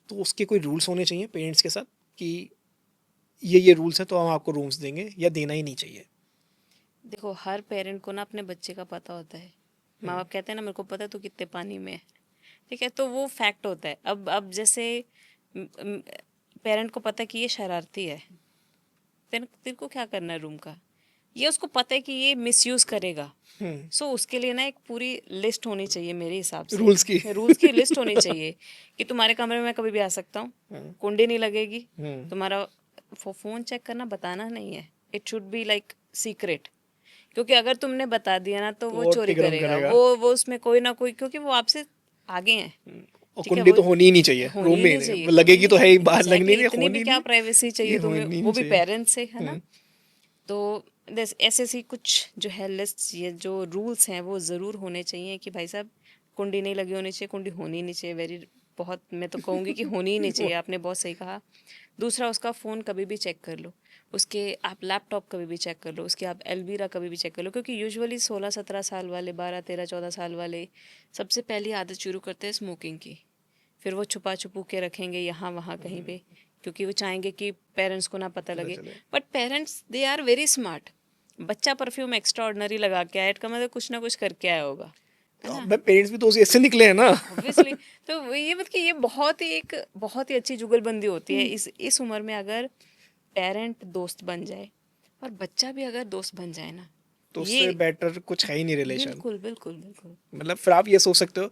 तो उसके कोई रूल्स होने चाहिए पेरेंट्स के साथ कि ये रूल्स हैं तो हम आपको रूम्स देंगे, या देना ही नहीं चाहिए। देखो हर पेरेंट को ना अपने बच्चे का पता होता है। माँ बाप कहते हैं ना, मेरे को पता है तू कितने पानी में है, ठीक है, तो वो फैक्ट होता है। अब जैसे पेरेंट को पता है कि ये शरारती है, तेरे तेरे को क्या करना है रूम का, ये उसको पता है कि ये मिसयूज करेगा। सो उसके लिए ना एक पूरी लिस्ट होनी चाहिए मेरे हिसाब से, रूल्स की। रूल्स की लिस्ट होनी चाहिए कि तुम्हारे कमरे में मैं कभी भी आ सकता हूँ, कुंडी नहीं लगेगी, तुम्हारा फोन चेक करना बताना नहीं है, it should be like secret. क्योंकि अगर तुमने बता दिया ना तो तो वो और चोरी तिगड़म करेगा, करेगा। वो उसमें कोई ना कोई, क्योंकि वो आपसे आगे हैं। और ठीक है, कुंडी वो तो होनी ही नहीं चाहिए होनी रूम ही में, नहीं ही चाहिए, नहीं होनी लगेगी नहीं तो है ही, चाहिए, बाहर लगनी एग्जैक्टली। नहीं, इतनी भी होनी क्या नहीं। प्राइवेसी ये चाहिए तुम्हें, होनी वो नहीं भी चाहिए। पेरेंट्स से, है ना। तो ऐसे सी कुछ जो है लिस्ट, ये जो रूल्स हैं वो ज़रूर होने चाहिए कि भाई साहब कुंडी नहीं लगी होनी चाहिए, कुंडी होनी नहीं चाहिए, वेरी, बहुत, मैं तो कहूँगी कि होनी ही नहीं चाहिए, आपने बहुत सही कहा। दूसरा, उसका फ़ोन कभी भी चेक कर लो, उसके आप लैपटॉप कभी भी चेक कर लो, उसके आप एलवीरा कभी भी चेक कर लो, क्योंकि यूजुअली 16-17 साल वाले, 12-13-14 साल वाले सबसे पहली आदत शुरू करते हैं स्मोकिंग की। फिर वो छुपा छुपू के रखेंगे यहाँ वहाँ कहीं पे, क्योंकि वो चाहेंगे कि पेरेंट्स को ना पता पता लगे। चले। But parents they are very smart. बच्चा परफ्यूम एक्स्ट्रा ऑर्डनरी लगा के आया, इसका मतलब कुछ ना कुछ करके आया होगा। है ना? मैं पेरेंट्स भी तो उसी ऐसे निकले हैं ना। ऑब्वियसली। तो ये मतलब कि ये बहुत ही अच्छी जुगलबंदी होती है इस उम्र में, अगर पेरेंट दोस्त बन जाए और बच्चा भी अगर दोस्त बन जाए ना, तो ये उससे बेटर कुछ है ही नहीं रिलेशन। बिल्कुल बिल्कुल बिल्कुल। मतलब फिर आप ये सोच सकते हो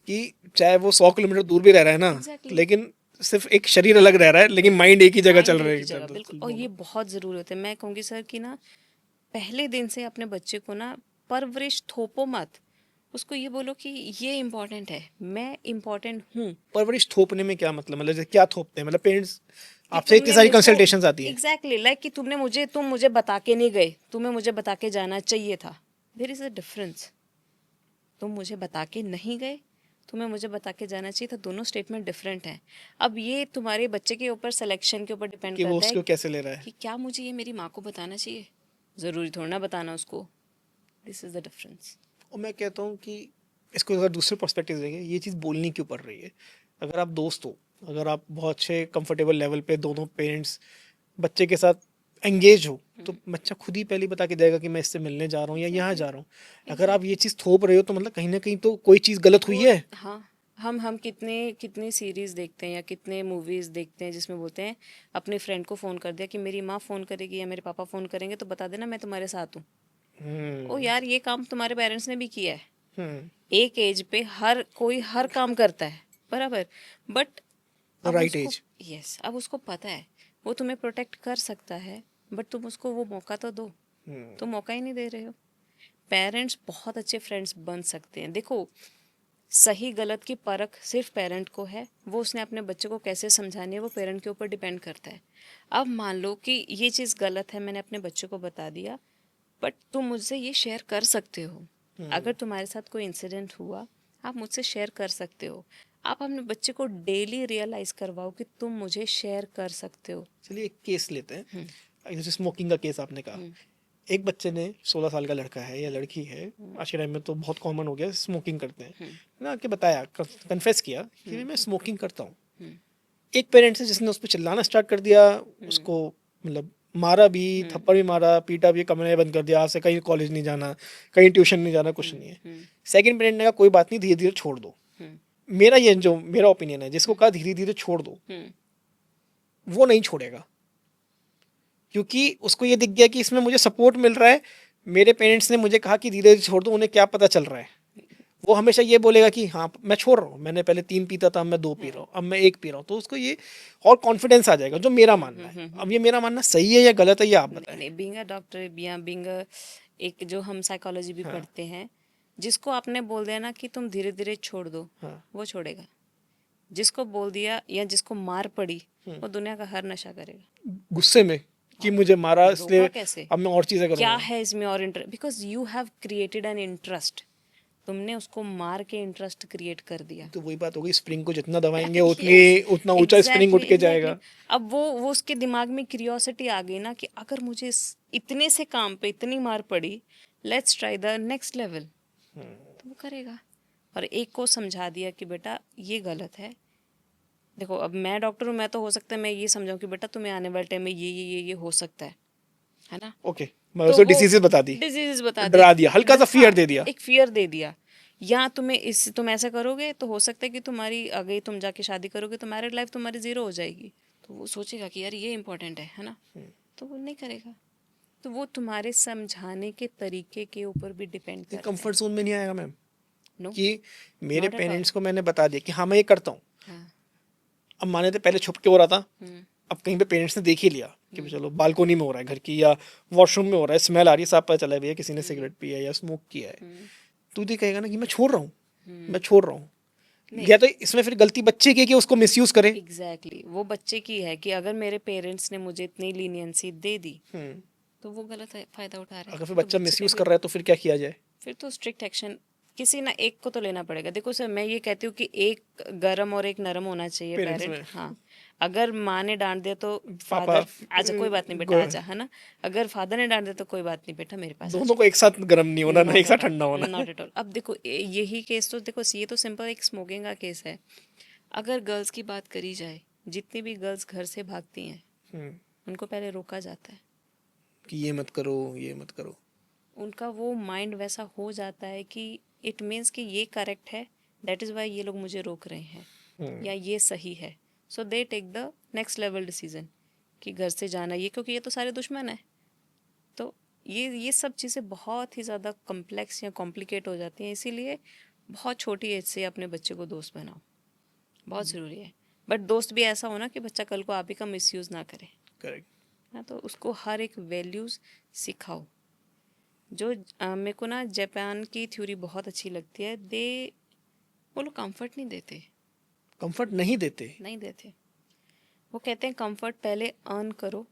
कि चाहे वो 100 किलोमीटर दूर भी रह रहा है ना, एग्जैक्टली। लेकिन सिर्फ एक शरीर अलग रह रहा है, लेकिन माइंड एक ही जगह चल माइंड रहा एक है ही जगह, इधर बिल्कुल। उधर और ये दोनों। बहुत ज़रूरी होता है। मैं कहूँगी सर कि ना, पहले दिन से अपने बच्चे को ना परवरिश थोपो मत। उसको ये बोलो कि ये इम्पोर्टेंट है, मैं इम्पोर्टेंट हूँ। परवरिश थोपने में क्या मतलब, जैसे क्या थोपते हैं, मतलब पेरेंट्स कि आपसे इतनी तुमने सारी मेरे को कंसल्टेशंस आती है। एग्जैक्टली लाइक कि तुम मुझे बता के नहीं गए, तुम्हें मुझे बता के जाना चाहिए था। There is a difference. तुम मुझे बता के नहीं गए, तुम्हें मुझे बता के जाना चाहिए था। दोनों स्टेटमेंट डिफरेंट हैं। अब ये तुम्हारे बच्चे के ऊपर, सिलेक्शन के ऊपर डिपेंड कि वो करता है उसको कैसे ले रहा है। कि क्या मुझे ये मेरी माँ को बताना चाहिए। ज़रूरी थोड़ा ना बताना उसको। This is the difference. और मैं कहता हूँ कि इसको अगर दूसरे पर्सपेक्टिव देंगे, ये चीज़ बोलनी क्यों पड़ रही है। अगर आप दोस्त हो, अगर आप बहुत अच्छे कंफर्टेबल लेवल पे दोनों पेरेंट्स बच्चे के साथ एंगेज हो, तो बच्चा खुद ही पहले बता के जाएगा कि मैं इससे मिलने जा रहा हूँ या यहाँ एग्जैक्टली जा रहा हूँ। अगर आप ये एग्जैक्टली। चीज़ थोप रहे हो तो मतलब कहीं ना कहीं तो कोई चीज़ गलत हुई वो है। हाँ, हम कितने कितने सीरीज देखते हैं या कितने मूवीज देखते हैं जिसमें बोलते हैं अपने फ्रेंड को फोन कर दिया कि मेरी माँ फोन करेगी या मेरे पापा फोन करेंगे तो बता देना मैं तुम्हारे साथ हूँ। ओ हम्म। यार, ये काम तुम्हारे पेरेंट्स ने भी किया है। हम्म। एक एज पे हर कोई हर काम करता है, बराबर। बट अब राइट उसको, एज। यस, अब उसको पता है वो तुम्हें प्रोटेक्ट कर सकता है, बट तुम उसको वो मौका तो दो। तुम मौका ही नहीं दे रहे हो। पेरेंट्स बहुत अच्छे फ्रेंड्स बन सकते हैं। देखो, सही गलत की परख सिर्फ पेरेंट को है। वो उसने अपने बच्चे को कैसे समझानी है वो पेरेंट के ऊपर डिपेंड करता है। अब मान लो कि ये चीज़ गलत है, मैंने अपने बच्चे को बता दिया, बट तुम मुझसे ये शेयर कर सकते हो। अगर तुम्हारे साथ कोई इंसिडेंट हुआ, आप मुझसे शेयर कर सकते हो। आप अपने बच्चे को डेली रियलाइज करवाओ कि तुम मुझे शेयर कर सकते हो। चलिए एक केस लेते हम्म हैं, जैसे स्मोकिंग का केस आपने कहा। हम्म एक बच्चे ने 16 साल का लड़का है या लड़की है, आज के टाइम में तो बहुत कॉमन हो गया स्मोकिंग करते हैं, हम्म ना आके बताया, कन्फेस किया कि हम्म मैं स्मोकिंग करता हूँ। हम्म एक पेरेंट्स है जिसने उस पर चिल्लाना स्टार्ट कर दिया, हम्म उसको मतलब मारा भी, हम्म थप्पड़ भी मारा, पीटा भी, कमरे बंद कर दिया, आज से कहीं कॉलेज नहीं जाना, कहीं ट्यूशन नहीं जाना, कुछ नहीं है। हम्म सेकंड पेरेंट ने कहा कोई बात नहीं, धीरे धीरे छोड़ दो। हम्म मेरा ये जो मेरा ओपिनियन है, जिसको कहा धीरे धीरे छोड़ दो, हम्म वो नहीं छोड़ेगा, क्योंकि उसको ये दिख गया कि इसमें मुझे सपोर्ट मिल रहा है। मेरे पेरेंट्स ने मुझे कहा कि धीरे धीरे छोड़ दो, उन्हें क्या पता चल रहा है। वो हमेशा ये बोलेगा कि हाँ मैं छोड़ रहा हूँ, मैंने पहले 3 पीता था, अब मैं 2 पी रहा हूँ, अब मैं 1 पी रहा हूँ, तो उसको ये और कॉन्फिडेंस आ जाएगा, जो मेरा मानना है। अब ये मेरा मानना सही है या गलत है, ये आप नहीं बताएं। नहीं, बीइंग अ डॉक्टर या बीइंग एक जो हम साइकोलॉजी भी हाँ। पढ़ते हैं, जिसको आपने बोल दिया ना कि तुम धीरे धीरे छोड़ दो, हाँ। वो छोड़ेगा। जिसको बोल दिया या जिसको मार पड़ी, हम्म। वो दुनिया का हर नशा करेगा। गुस्से में कि और मुझे मारा रोका इसलिए कैसे? अब मैं और चीजें क्या करूंगा। है इसमें और interest? Because you have created an interest. तुमने उसको मार के इंटरेस्ट क्रिएट कर दिया। तो वही बात हो गई, स्प्रिंग को जितना दबाएंगे उतनी यस, उतना ऊंचा स्प्रिंग एग्जैक्टली उठ के एग्जैक्टली। जाएगा। अब वो उसके दिमाग में क्यूरियोसिटी आ गई ना कि अगर मुझे इतने से काम पे इतनी मार पड़ी, let's try the next level. तो वो करेगा। और एक को समझा दिया कि बेटा ये गलत है। देखो, अब मैं डॉक्टर हूँ, मैं तो हो सकता है मैं ये समझाऊं कि बेटा तुम्हें आने वाले टाइम में ये हो सकता है ना? ओके, मैं तो उसको वो डिसीजेस बता दी, डिजीज बता दिया, डरा दिया, हल्का सा हाँ, फियर दे दिया। एक फियर दे दिया। या तुम ऐसा करोगे तो हो सकता है कि तुम्हारी आगे तुम जाके शादी करोगे तो मैरिड लाइफ तुम्हारी जीरो हो जाएगी। तो वो सोचेगा कि यार ये इंपॉर्टेंट है ना? तो वो नहीं करेगा। तो वो तुम्हारे समझाने के तरीके के ऊपर भी डिपेंड ये करता है। कंफर्ट जोन में नहीं आएगा मैम, नो, कि मेरे नॉट एट ऑल। पेरेंट्स को मैंने बता दिया कि हाँ मैं ये करता हूँ। हाँ। अब माने थे पहले छुप के हो रहा था, हम्म अब कहीं पे पेरेंट्स ने देख ही लिया कि चलो बालकोनी में हो रहा है घर की, या वॉशरूम में हो रहा है, स्मेल आ रही है, साफ पता चला है भैया किसी ने सिगरेट पिया है या स्मोक किया है। हम्म तू तो कहेगा ना कि मैं छोड़ रहा हूँ, मैं हम्म छोड़ रहा हूँ। नहीं, या तो इसमें फिर गलती बच्चे की है कि उसको मिसयूज करे। एग्जैक्टली वो बच्चे की है कि अगर मेरे पेरेंट्स ने मुझे इतनी लीनियंसी दे दी, हम्म। तो वो गलत फायदा उठा रहे हैं। अगर फिर तो बच्चा बच्चे पे मिसयूज भी, कर रहा है तो फिर क्या किया जाए। फिर तो स्ट्रिक्ट एक्शन किसी ना एक को तो लेना पड़ेगा। देखो सर, मैं ये कहती हूँ कि एक गरम और एक नरम होना चाहिए पेरेंट्स पेरेंट। में हाँ, अगर माँ ने डांट दिया तो पापा फादर, आजा कोई बात नहीं बेटा आजा, है ना? अगर फादर ने डांट दिया तो कोई बात नहीं बेटा मेरे पास दोनों आजा। को एक साथ गर्म नहीं होना ना, एक नॉट साथ एट ठंडा ऑल, होना है। Not at all. अब देखो, यही केस तो देखो, ये तो सिंपल एक स्मोकिंग का केस है। अगर गर्ल्स की बात करी जाए, जितनी भी गर्ल्स घर से भागती हैं, हम्म, उनको पहले रोका जाता है। कि ये मत करो, ये मत करो। उनका वो माइंड वैसा हो जाता है कि इट मीन्स कि ये करेक्ट है, दैट इज़ वाई ये लोग मुझे रोक रहे हैं, या ये सही है। So they take the next level decision कि घर से जाना ये, क्योंकि ये तो सारे दुश्मन हैं। तो ये सब चीज़ें बहुत ही ज़्यादा कम्प्लेक्स या कॉम्प्लिकेट हो जाती हैं, इसीलिए बहुत छोटी एज से अपने बच्चे को दोस्त बनाओ, बहुत ज़रूरी है। बट दोस्त भी ऐसा होना कि बच्चा कल को आप ही का मिसयूज़ ना करे। करेक्ट। हाँ, तो उसको हर एक वैल्यूज़ सिखाओ। जो मेरे को ना जापान की थ्योरी बहुत अच्छी लगती है। वो लोग कंफर्ट नहीं देते, कंफर्ट नहीं देते। नहीं देते। वो कहते हैं कंफर्ट पहले अर्न करो,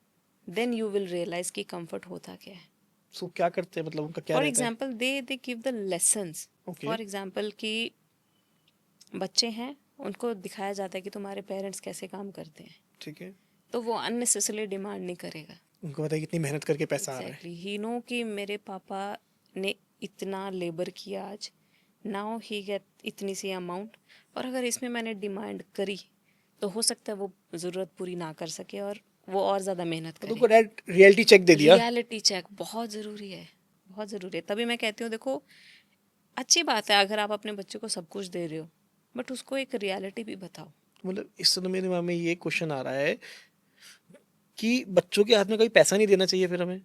देन यू विल रियलाइज कि कंफर्ट होता क्या है। सो क्या करते हैं, मतलब उनका क्या फॉर रहता है? Example they give the lessons. Okay. For example कि बच्चे हैं, उनको दिखाया जाता है कि तुम्हारे पेरेंट्स कैसे काम करते हैं, ठीक है। तो वो अननेसेसरली डिमांड नहीं करेगा। उनको पता है कितनी मेहनत करके पैसा आ रहा है। एग्जैक्टली, ही नो कि मेरे पापा ने इतना लेबर किया आज, नाउ ही गेट इतनी सी अमाउंट, और अगर इसमें मैंने डिमांड करी तो हो सकता है वो ज़रूरत पूरी ना कर सके और वो और ज़्यादा मेहनत तो करे। उनको रियलिटी चेक दे दिया। रियलिटी चेक बहुत ज़रूरी है, बहुत ज़रूरी है। तभी मैं कहती हूँ देखो, अच्छी बात है अगर आप अपने बच्चे को सब कुछ दे रहे हो, बट उसको एक रियलिटी भी बताओ। मतलब इससे तो मेरे दिमाग में ये क्वेश्चन आ रहा है कि बच्चों के हाथ में कभी पैसा नहीं देना चाहिए फिर हमें।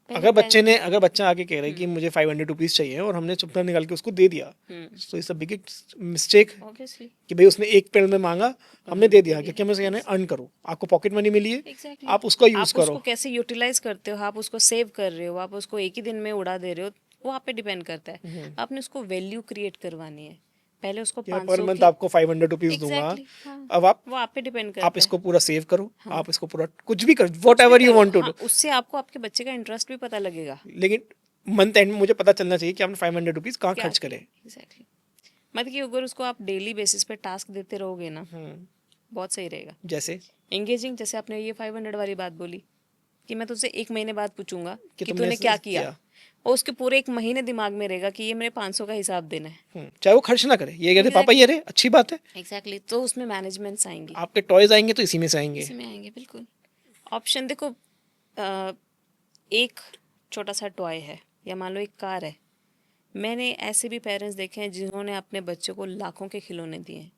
पहले अगर बच्चा आके कह रहा है कि मुझे 500 रुपीज चाहिए और हमने चुपचाप निकाल के उसको दे दिया, तो it's a biggest mistake obviously, कि भाई उसने एक पेड़ में मांगा, हमने दे दिया, क्योंकि हमें उसे कहना है अर्न करो, आपको पॉकेट मनी मिली है, एग्जैक्टली, आप उसका यूज आप करो। उसको कैसे यूटिलाइज करते हो, आप उसको सेव कर रहे हो, आप उसको एक ही दिन में उड़ा दे रहे हो, वो आप पे डिपेंड करता है। आपने उसको वैल्यू क्रिएट करवानी है। पहले उसको कि मैं पर 500 मंथ की, आपको 500 रुपीज दूंगा, एग्जैक्टली, हाँ, अब वो आप पे डिपेंड आप करता है। इसको पूरा सेव करो, हाँ, आप इसको पूरा कुछ भी करो, वॉट कुछ भी एवर यू करो, वॉन्ट टू हाँ, डू। उससे आपको आपके बच्चे का इंटरेस्ट भी पता लगेगा लेकिन मंथ एंड में मुझे पता चलना चाहिए कि आपने 500 रुपीज कहाँ क्या खर्च किया। करे। एग्जैक्टली, मतलब कि अगर उसको आप डेली बेसिस पे टास्क देते रहोगे ना, बहुत सही रहेगा। जैसे एंगेजिंग, जैसे आपने ये 500 वाली बात बोली कि मैं तुझसे एक महीने बाद पूछूंगा कि कि तुमने तूने ऐसे क्या किया, किया। और उसके पूरे एक महीने दिमाग में रहेगा कि ये मेरे 500 का हिसाब देना है। चाहे वो खर्च ना करे, ये कहते पापा ये रहे, अच्छी बात है। एग्जैक्टली, तो उसमें मैनेजमेंट्स आएंगी, आपके टॉयज आएंगे तो इसी में से आएंगे। इसी में आएंगे, बिल्कुल। ऑप्शन देखो, अ, एक छोटा सा टॉय है या मान लो एक कार है। मैंने ऐसे भी पेरेंट्स देखे हैं जिन्होंने अपने बच्चों को लाखों के खिलौने दिए हैं।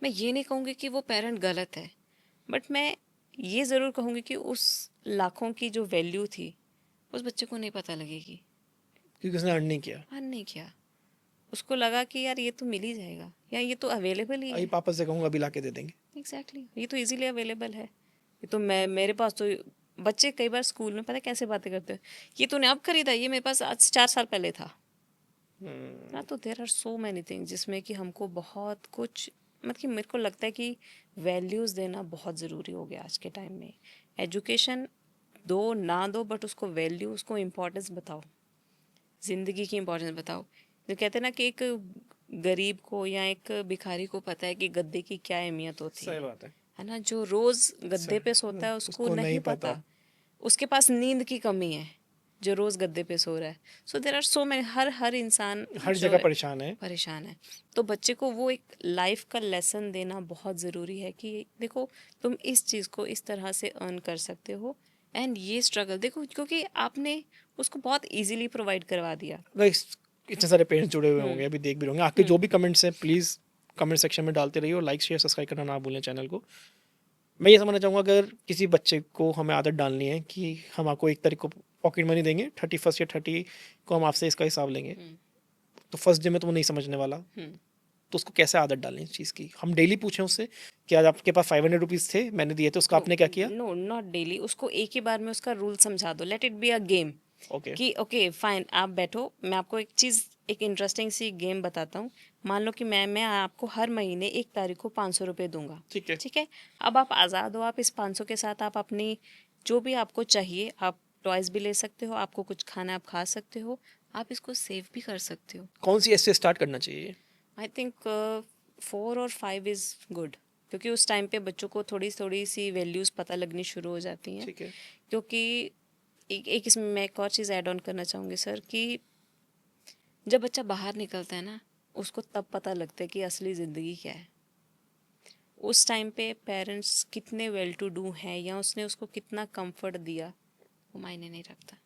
मैं ये नहीं कहूँगी कि वो पेरेंट गलत है, बट मैं ये ज़रूर कहूँगी कि उस लाखों की जो वैल्यू थी उस बच्चे को नहीं पता लगेगी। क्योंकि उसने अर्न नहीं किया। अर्न नहीं किया, उसको लगा कि यार ये तो मिल ही जाएगा, या ये तो अवेलेबल ही अभी है। पापा से कहूँगा अभी ला के दे देंगे। एग्जैक्टली, ये तो इजीली अवेलेबल है, ये तो मैं मेरे पास तो। बच्चे कई बार स्कूल में पता है कैसे बातें करते हैं, ये तूने अब खरीदा, ये मेरे पास आज 4 साल पहले था ना। तो there are so many things जिसमें कि हमको बहुत कुछ, मतलब कि मेरे को लगता है कि वैल्यूज़ देना बहुत ज़रूरी हो गया आज के टाइम में। एजुकेशन दो ना दो, बट उसको वैल्यू, उसको इम्पोर्टेंस बताओ, ज़िंदगी की इम्पोर्टेंस बताओ। जो कहते हैं ना कि एक गरीब को या एक भिखारी को पता है कि गद्दे की क्या अहमियत होती सही बात है ना। जो रोज़ गद्दे पे सोता है उसको नहीं पता, उसके पास नींद की कमी है जो रोज़ गद्दे पे सो रहा है। सो देर आर सो मैनी, हर इंसान हर जो जगह परेशान है। परेशान है। तो बच्चे को वो एक लाइफ का लेसन देना बहुत ज़रूरी है कि देखो तुम इस चीज़ को इस तरह से अर्न कर सकते हो, एंड ये स्ट्रगल देखो, क्योंकि आपने उसको बहुत इजीली प्रोवाइड करवा दिया। गाइस, इतने सारे पेरेंट्स जुड़े हुए हम्म, होंगे, अभी देख भी होंगे, आपके जो भी कमेंट्स हैं प्लीज़ कमेंट सेक्शन में डालते रहिए और लाइक शेयर सब्सक्राइब करना ना भूलें चैनल को। मैं ये समझना चाहूँगा, अगर किसी बच्चे को हमें आदत डालनी है कि हम आपको एक तारीख को पॉकेट मनी देंगे, 31 या 30 को हम आपसे इसका हिसाब लेंगे, तो फर्स्ट डे में तो वो नहीं समझने वाला, तो उसको कैसे आदत डालें इस चीज़ की? हम डेली पूछें उससे कि आज आपके पास 500 रुपीज़ थे, मैंने दिए थे, उसका आपने क्या किया? No, not daily. उसको एक ही बार में उसका रूल समझा दो, let it be a game. Okay. कि ओके फाइन, आप बैठो, मैं आपको एक चीज़, एक इंटरेस्टिंग सी गेम बताता हूँ। मान लो कि मैं आपको हर महीने 1 तारीख को 500 रुपये दूंगा, ठीक है। ठीक है। अब आप आज़ाद हो, आप इस 500 के साथ आप अपनी जो भी आपको चाहिए, आप टॉयज़ भी ले सकते हो, आपको कुछ खाना आप खा सकते हो, आप इसको सेव भी कर सकते हो। कौन सी ऐसे स्टार्ट करना चाहिए? आई थिंक 4 और 5 इज़ गुड, क्योंकि उस टाइम पे बच्चों को थोड़ी थोड़ी सी वैल्यूज़ पता लगनी शुरू हो जाती हैं। ठीक है। क्योंकि एक इसमें मैं एक और चीज़ ऐड ऑन करना चाहूँगी सर, कि जब बच्चा बाहर निकलता है ना, उसको तब पता लगता है कि असली ज़िंदगी क्या है। उस टाइम पे पेरेंट्स कितने वेल टू डू हैं या उसने उसको कितना कंफर्ट दिया, वो मायने नहीं रखता।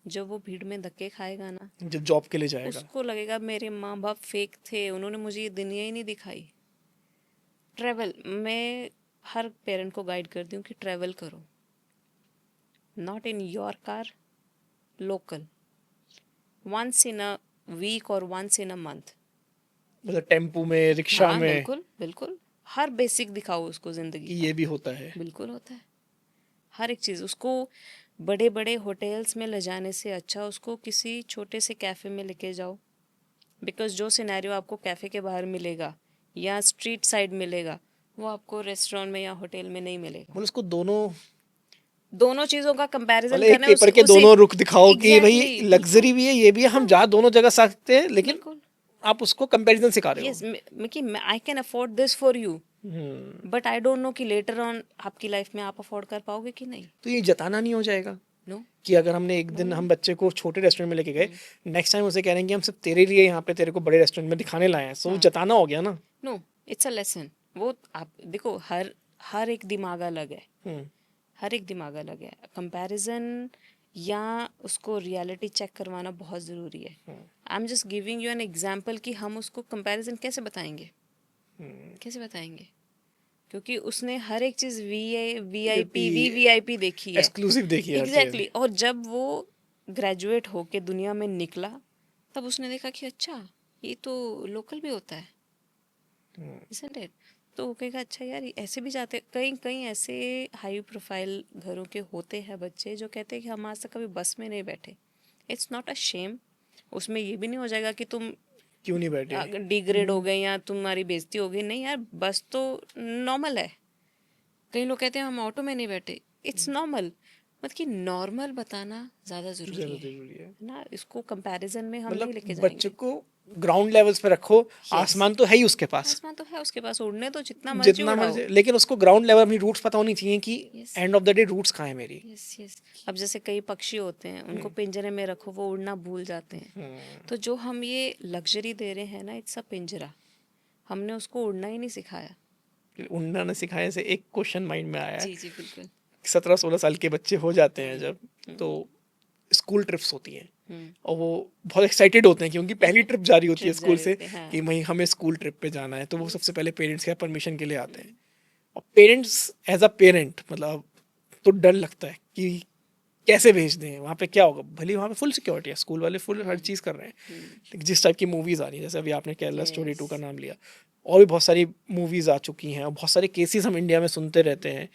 जब वो भीड़ में धक्के खाएगा ना, जब जॉब के लिए जाएगा। उसको लगेगा मेरे माँ बाप फेक थे, उन्होंने मुझे ये दुनिया ही नहीं दिखाई। ट्रैवल, मैं हर पेरेंट को गाइड करती हूँ कि ट्रैवल करो, not in your car, local, once in a week और वंस इन अ मंथ। मतलब टेम्पू में, रिक्शा हाँ में, बिल्कुल बिल्कुल, हर बेसिक दिखाओ उसको जिंदगी कि का। ये भी होता है। बिल्कुल होता है, हर एक चीज़ उसको। बड़े बड़े होटल्स में ले जाने से अच्छा उसको किसी छोटे से कैफ़े में लेके जाओ, बिकॉज जो सिनेरियो आपको कैफ़े के बाहर मिलेगा या स्ट्रीट साइड मिलेगा, वो आपको रेस्टोरेंट में या होटल में नहीं मिलेगा। मतलब उसको दोनों, दोनों चीज़ों का कंपैरिजन मतलब एक करना है, पेपर के उसे दोनों रुख दिखाओ कि भाई एग्जैक्टली लग्जरी भी है, ये भी है, हम हाँ जहाँ दोनों जगह सकते हैं, लेकिन बिल्कुल। आप उसको कंपैरिजन सिखा रहे हो। यस, कि I can afford this for you, but I don't know कि लेटर ऑन आपकी लाइफ में आप अफोर्ड कर पाओगे कि नहीं। तो ये जताना नहीं हो जाएगा नो कि अगर हमने एक दिन हम बच्चे को छोटे रेस्टोरेंट में लेके गए, नेक्स्ट टाइम उसे कह रहे हैं कि हम सिर्फ तेरे लिए यहाँ पे तेरे को बड़े रेस्टोरेंट में दिखाने लाए हैं, सो वो जताना हो गया ना। No, it's a lesson. वो आप देखो, हर हर एक दिमाग अलग है, हम्म, हर एक दिमाग अलग है। कंपैरिजन या उसको रियलिटी चेक करवाना बहुत ज़रूरी है। I am just giving you an example कि हम उसको कंपैरिजन कैसे बताएंगे, कैसे बताएंगे, क्योंकि उसने हर एक चीज़ वी आई पी देखी है। एक्सक्लूसिव देखिए हर चीज। एग्जैक्टली और जब वो ग्रेजुएट होके दुनिया में निकला, तब उसने देखा कि अच्छा, ये तो लोकल भी होता है, isn't it? तो वो कहेगा अच्छा यार, ये ऐसे भी जाते। कई कई ऐसे हाई प्रोफाइल घरों के होते हैं बच्चे जो कहते हैं कि हम आज तक कभी बस में नहीं बैठे। इट्स नॉट अ शेम, उसमें ये भी नहीं हो जाएगा कि तुम क्यों नहीं बैठे। डिग्रेड हो गए या तुम्हारी बेइज्जती हो गई। नहीं यार, बस तो नॉर्मल है। कई लोग कहते हैं हम ऑटो में नहीं बैठे, इट्स नॉर्मल। मतलब कि नॉर्मल बताना ज़्यादा ज़रूरी ज्यादा है जरूरी है। ना। इसको कंपैरिजन में हम नहीं मतलब लेके बच्चे जाएंगे। को ग्राउंड लेवल्स पे रखो, यस, आसमान तो है ही उसके पास, आसमान तो है उसके पास, उड़ने तो जितना मर्जी जितना उड़ाओ। मर्जी, लेकिन उसको ग्राउंड लेवल अपनी रूट्स पता होनी चाहिए कि yes end of the day roots कहाँ है मेरी। Yes yes. अब जैसे कई पक्षी होते हैं, उनको पिंजरे में रखो वो उड़ना भूल जाते हैं। तो जो हम ये लग्जरी दे रहे हैं ना, इट्स अ पिंजरा, हमने उसको उड़ना ही नहीं सिखाया। उड़ना न सिखाने से एक क्वेश्चन माइंड में आया है। जी जी बिल्कुल। 17-16 साल के बच्चे हो जाते हैं जब, तो स्कूल ट्रिप्स होती हैं, और वो बहुत एक्साइटेड होते हैं कि उनकी पहली ट्रिप जारी होती है ट्रिप स्कूल जा रहे से, थे, हाँ। कि भाई हमें स्कूल ट्रिप पे जाना है, तो वो सबसे पहले पेरेंट्स के परमिशन के लिए आते हैं। और पेरेंट्स, एज अ पेरेंट, मतलब तो डर लगता है कि कैसे भेज दें, वहाँ पे क्या होगा। भले वहाँ पे फुल सिक्योरिटी है, स्कूल वाले फुल हर चीज़ कर रहे हैं, लेकिन जिस टाइप की मूवीज़ आ रही है, जैसे अभी आपने केरला स्टोरी 2 का यस नाम लिया, और भी बहुत सारी मूवीज़ आ चुकी हैं, और बहुत सारे केसेस हम इंडिया में सुनते रहते हैं,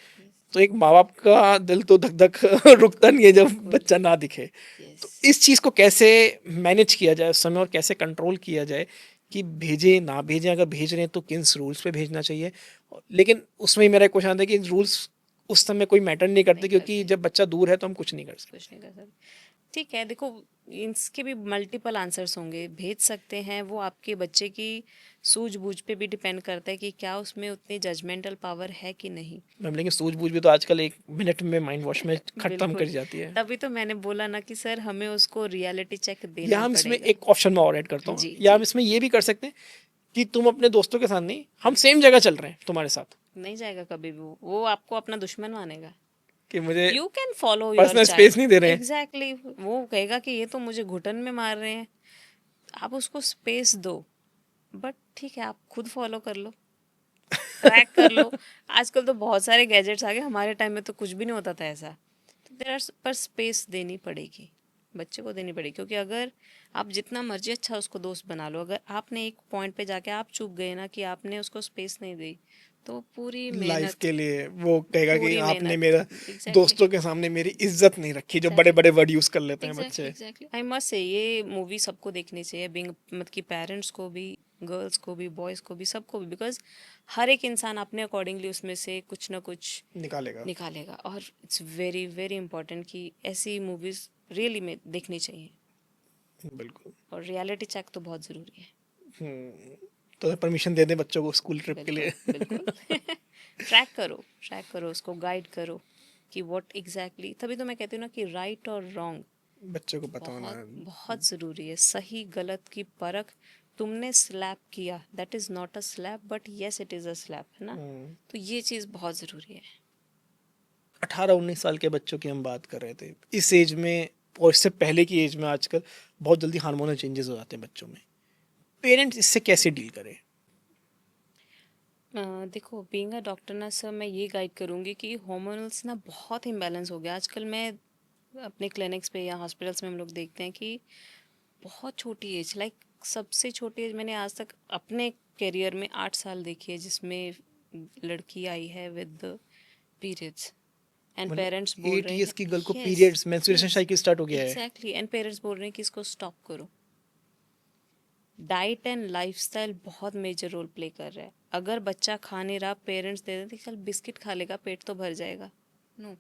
तो एक माँ बाप का दिल तो धक धक रुकता नहीं है जब बिल्कुल। बच्चा ना दिखे। यस तो इस चीज़ को कैसे मैनेज किया जाए उस समय, और कैसे कंट्रोल किया जाए कि भेजें ना भेजें, अगर भेज रहे हैं तो किन रूल्स पे भेजना चाहिए। लेकिन उसमें ही मेरा क्वेश्चन आता है कि रूल्स उस समय कोई मैटर नहीं करते, नहीं क्योंकि करते, जब बच्चा दूर है तो हम कुछ नहीं कर सकते। कुछ नहीं कर सकते। ठीक है, देखो, इसके भी मल्टीपल आंसर्स होंगे। भेज सकते हैं, वो आपके बच्चे की सूझबूझ पे भी डिपेंड करता है कि क्या उसमें उतनी जजमेंटल पावर है कि नहीं। मैम, लेकिन सूझबूझ भी तो आजकल 1 मिनट में माइंड वॉश में खत्म कर बिल्कुल, जाती है। तभी तो मैंने बोला ना कि सर हमें उसको रियलिटी चेक या देना हम इसमें पड़ेगा। एक ऑप्शन में और ऐड करता हूँ, जी या हम जी। इसमें ये भी कर सकते हैं कि तुम अपने दोस्तों के साथ नहीं, हम सेम जगह चल रहे हैं तुम्हारे साथ, नहीं जाएगा कभी भी, वो आपको अपना दुश्मन मानेगा। कि मुझे you can follow your personal space नहीं चाइल्ड, दे रहे हैं। एग्जैक्टली। वो कहेगा कि ये तो मुझे घुटन में मार रहे हैं, आप उसको स्पेस दो। बट ठीक है, आप खुद फॉलो कर लो, ट्रैक कर लो। आजकल तो बहुत सारे गैजेट्स आ गए, हमारे टाइम में तो कुछ भी नहीं होता था ऐसा। तो देर पर स्पेस देनी पड़ेगी, बच्चे को देनी पड़ेगी। क्योंकि अगर आप जितना मर्जी अच्छा उसको दोस्त बना लो, अगर आपने एक पॉइंट पे जाके आप चूक गए ना कि आपने उसको स्पेस नहीं दी, तो पूरी लाइफ मेहनत, के लिए वो कहेगा कि पूरी आपने मेहनत। मेरा एग्जैक्टली दोस्तों के सामने मेरी इज्जत नहीं रखी, जो बड़े एग्जैक्टली बड़े वर्ड यूज कर लेते हैं एग्जैक्टली बच्चे। एग्जैक्टली। आई मस्ट से ये मूवी सबको देखनी चाहिए, बिंग मतलब कि पेरेंट्स को भी, गर्ल्स को भी, बॉयज़ को भी, सबको भी। बिकॉज हर एक इंसान अपने अकॉर्डिंगली उसमें से कुछ ना कुछ निकालेगा। निकालेगा। और इट्स वेरी वेरी इंपॉर्टेंट कि ऐसी मूवीज़ रियली में देखनी चाहिए। बिल्कुल। और रियलिटी चेक तो बहुत ज़रूरी है। तो परमिशन दे दें बच्चों को स्कूल ट्रिप के बिल्कुल लिए। बिल्कुल। ट्रैक करो उसको, गाइड करो कि व्हाट एग्जैक्टली। तभी तो मैं कहती हूँ ना कि राइट और रॉन्ग बच्चों को पता होना बहुत है। बहुत ज़रूरी है। सही गलत की परख। तुमने स्लैप किया, that is not a slap, but yes it is a slap, है ना। तो ये चीज़ बहुत ज़रूरी है। 18-19 साल के बच्चों की हम बात कर रहे थे, इस एज में और इससे पहले की एज में आजकल बहुत जल्दी हार्मोनल चेंजेस हो जाते हैं बच्चों में। पेरेंट्स इससे कैसे डील करें? देखो, बीइंग अ डॉक्टर ना सर, मैं ये गाइड करूँगी कि हार्मोनल्स ना बहुत इम्बैलेंस हो गया आजकल। मैं अपने क्लिनिक्स पे या हॉस्पिटल्स में हम लोग देखते हैं कि बहुत छोटी एज, लाइक सबसे छोटी एज मैंने आज तक अपने करियर में 8 साल देखी है जिसमें लड़की आई है विद पीरियड्स, एंड पेरेंट्स मतलब बोल 8 रहे इयर्स हैं की गर्ल को yes, periods menstruation yes, cycle start हो गया है। एग्जैक्टली, एंड पेरेंट्स बोल रहे हैं कि इसको स्टॉप करो। डाइट एंड लाइफस्टाइल बहुत मेजर रोल प्ले कर रहा है। अगर बच्चा खा नहीं रहा, पेरेंट्स दे देते चल बिस्किट खा लेगा, पेट तो भर जाएगा। No,